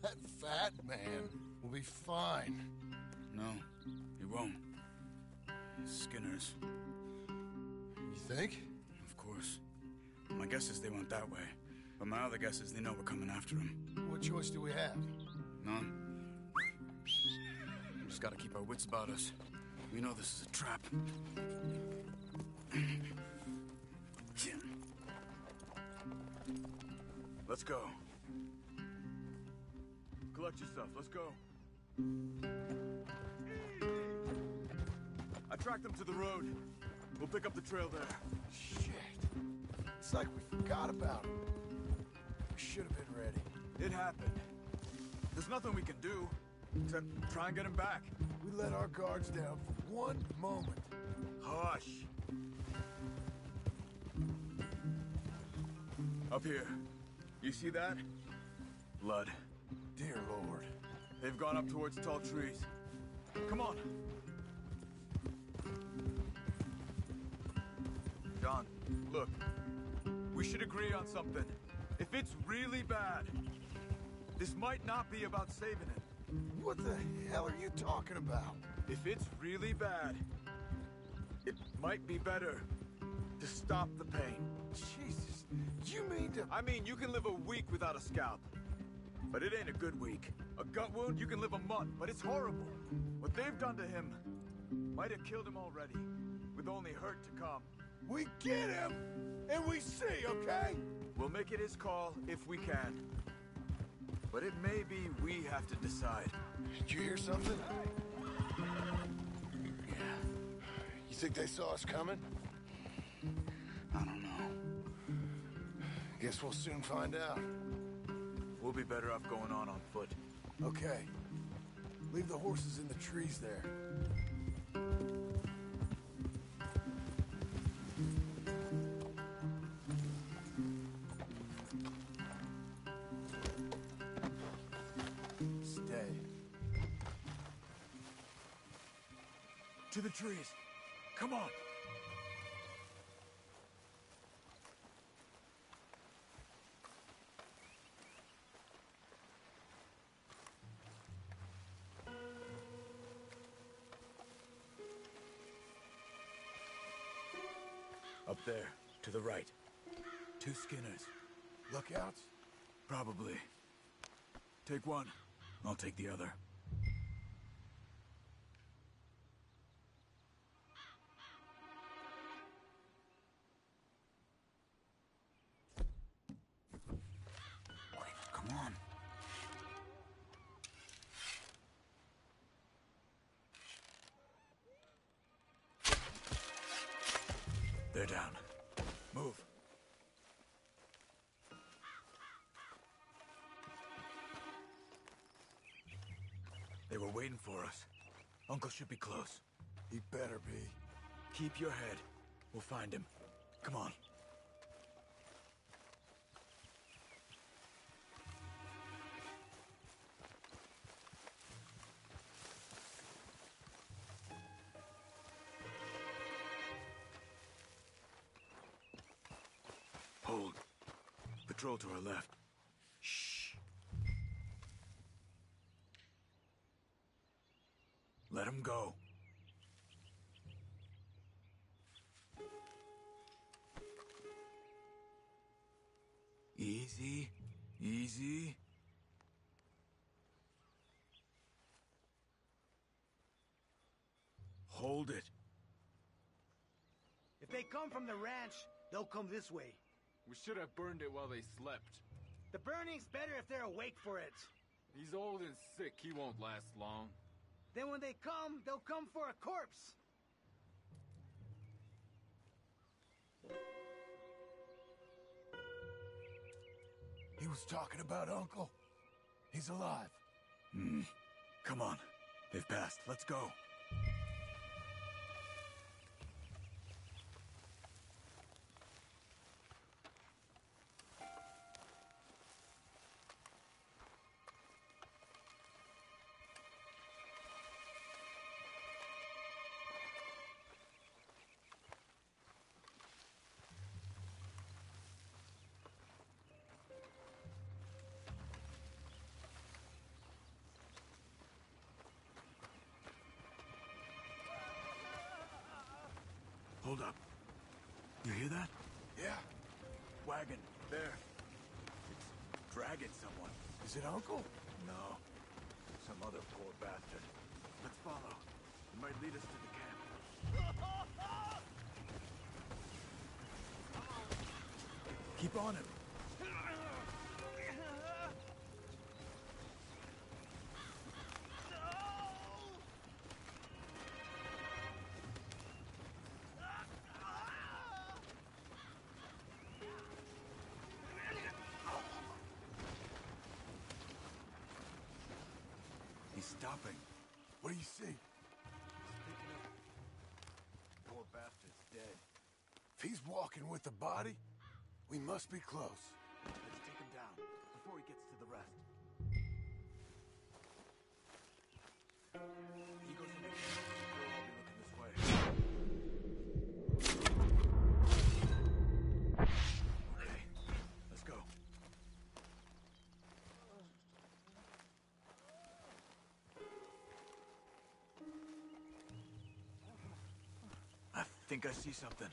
That fat man will be fine. No, he won't. Skinners. You think? Of course. My guess is they went that way. But my other guess is they know we're coming after them. What choice do we have? None. We just gotta keep our wits about us. We know this is a trap. Let's go. Collect your stuff. Let's go. I tracked them to the road. We'll pick up the trail there. Shit. It's like we forgot about him. We should have been ready. It happened. There's nothing we can do except try and get him back. We let our guards down for one moment. Hush. Up here. You see that? Blood. Dear Lord. They've gone up towards tall trees. Come on. John, look. We should agree on something. If it's really bad, this might not be about saving it. What the hell are you talking about? If it's really bad, it might be better to stop the pain. Jesus, you mean to... I mean, you can live a week without a scalp, but it ain't a good week. A gut wound, you can live a month, but it's horrible. What they've done to him might have killed him already, with only hurt to come. We get him, and we see, okay? We'll make it his call if we can. But it may be we have to decide. Did you hear something? Yeah. You think they saw us coming? I don't know. Guess we'll soon find out. We'll be better off going on foot. Okay. Leave the horses in the trees there. To the trees. Come on. Up there, to the right. 2 Skinners. Lookouts? Probably. Take one. I'll take the other. Come on. They're down. Move. They were waiting for us. Uncle should be close. He better be. Keep your head. We'll find him. Come on. Hold. Patrol to our left. Shh. Let him go. Easy. Easy. Hold it. If they come from the ranch, they'll come this way. We should have burned it while they slept. The burning's better if they're awake for it. He's old and sick. He won't last long. Then when they come, they'll come for a corpse. He was talking about Uncle. He's alive. Come on. They've passed. Let's go. You hear that? Yeah. Wagon, there. It's dragging someone. Is it Uncle? No. Some other poor bastard. Let's follow. It might lead us to the camp. Keep on him. He's stopping. What do you see? He's picking up. Poor bastard's dead. If he's walking with the body, we must be close. Let's take him down before he gets to the rest. He goes in the camp. We'll all be looking this way. Okay, let's go. I think I see something.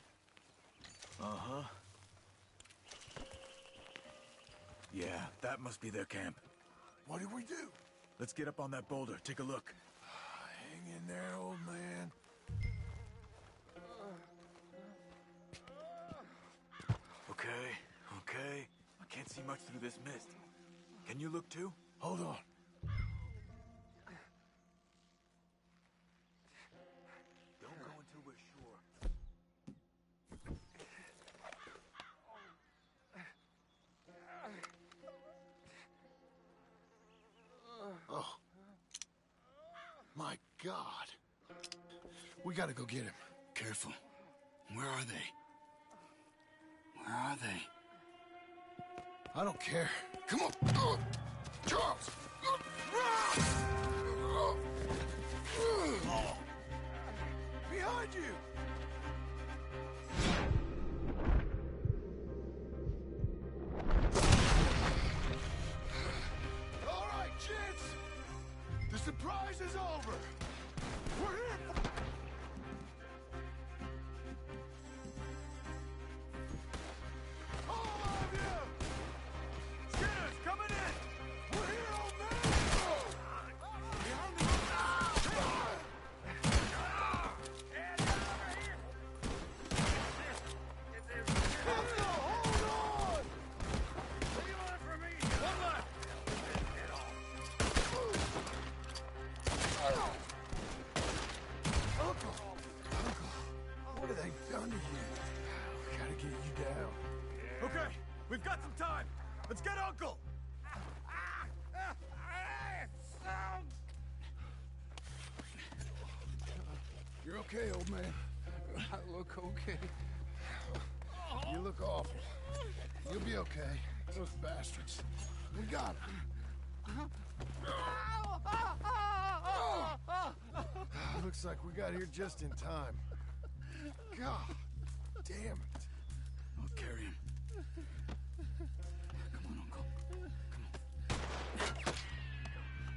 Uh-huh. Yeah, that must be their camp. What do we do? Let's get up on that boulder. Take a look. Hang in there, old man. Okay. I can't see much through this mist. Can you look too? Hold on. Don't go until we're sure. Oh. My God. We gotta go get him. Careful. Where are they? Where are they? I don't care. Come on. Charles! Behind you! All right, kids! The surprise is over! We're here! All of you! Sinners, coming in! We're here, old man! What have they done to you? We gotta get you down. Okay, we've got some time. Let's get Uncle! You're okay, old man. I look okay. You look awful. You'll be okay. Those bastards. We got them. Looks like we got here just in time. God damn it. I'll carry him. Come on, Uncle. Come on.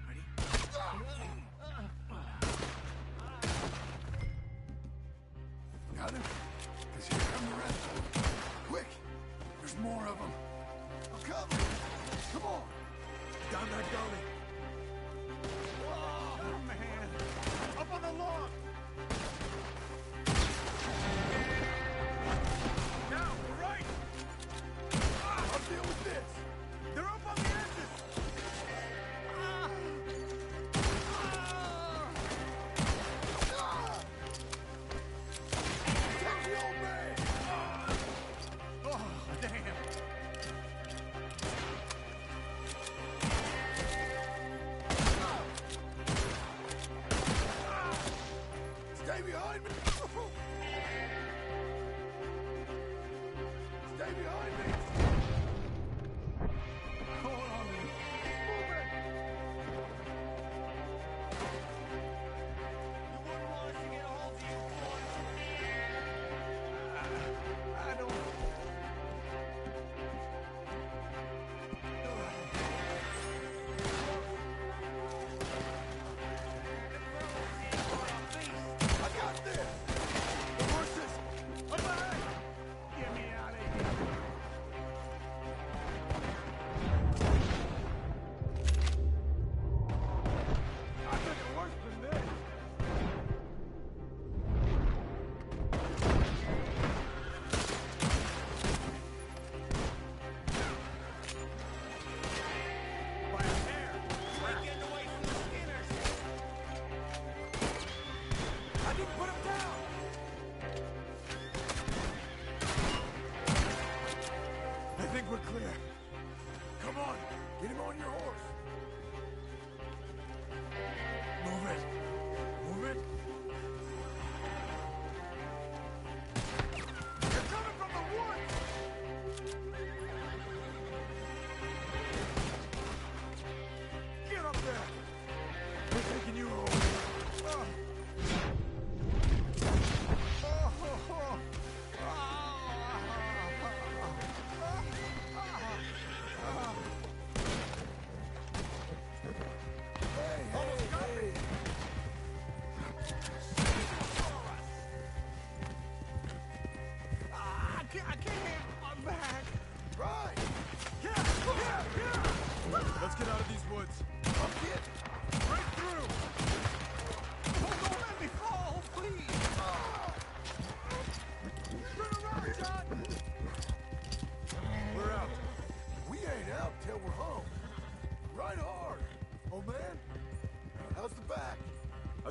Ready? Got him? Because here come the rest of them. Quick! There's more of them. I'll cover you. Come on. Down that gully. Oh, man. Up on the log. Now, right. I'll deal with this. They're up on the edges. Take the old man. Oh, damn.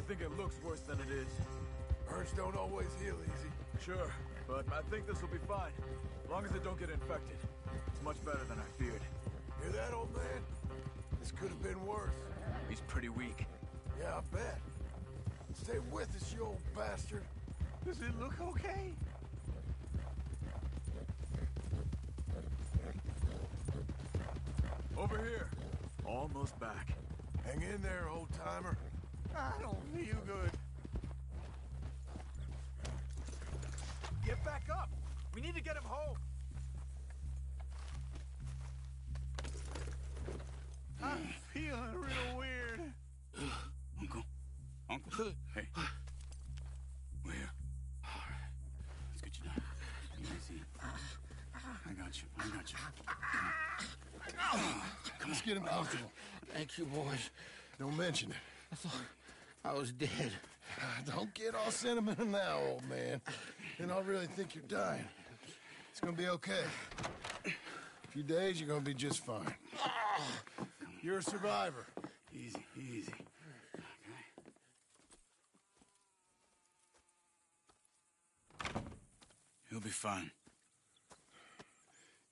think it looks worse than it is. Burns don't always heal easy. Sure, but I think this will be fine. As long as it don't get infected. It's much better than I feared. Hear that, old man? This could have been worse. He's pretty weak. Yeah, I bet. Stay with us, you old bastard. Does it look okay? Over here. Almost back. Hang in there, old-timer. I don't feel good. Get back up! We need to get him home! I'm feeling real weird. Uncle. Hey. We're here. All right. Let's get you down. Easy. I got you. Come on. Let's get him comfortable. Thank you, boys. Don't mention it. I thought I was dead. Don't get all sentimental now, old man. Then I'll really think you're dying. It's gonna be okay. A few days, you're gonna be just fine. You're a survivor. Easy. Okay. He'll be fine.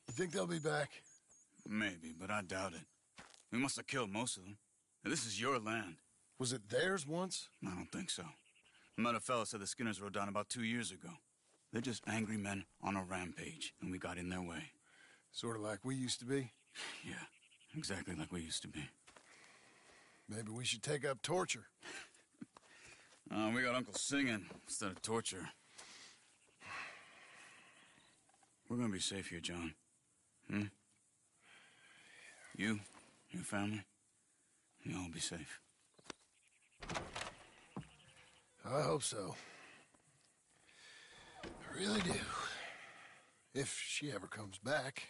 You think they'll be back? Maybe, but I doubt it. We must have killed most of them. This is your land. Was it theirs once? I don't think so. I met a fella said the Skinners rode down about 2 years ago. They're just angry men on a rampage, and we got in their way. Sort of like we used to be? Yeah, exactly like we used to be. Maybe we should take up torture. We got Uncle singing instead of torture. We're gonna be safe here, John. You, your family, you'll all be safe. I hope so. I really do. If she ever comes back.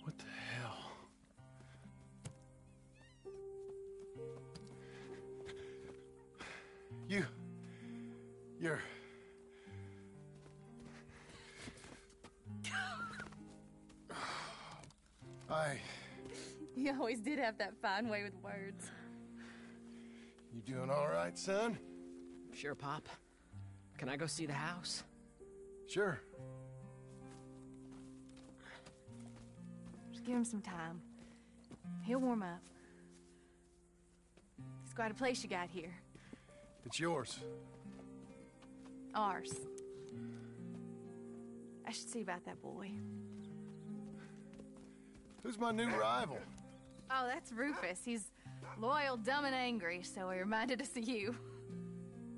What the hell? You're... You always did have that fine way with words. You doing all right, son? Sure, Pop. Can I go see the house? Sure. Just give him some time. He'll warm up. It's quite a place you got here. It's yours. Ours. I should see about that boy. Who's my new rival? Oh, that's Rufus. He's loyal, dumb, and angry, so he reminded us of you.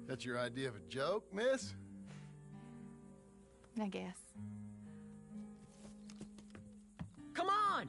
That's your idea of a joke, miss? I guess. Come on!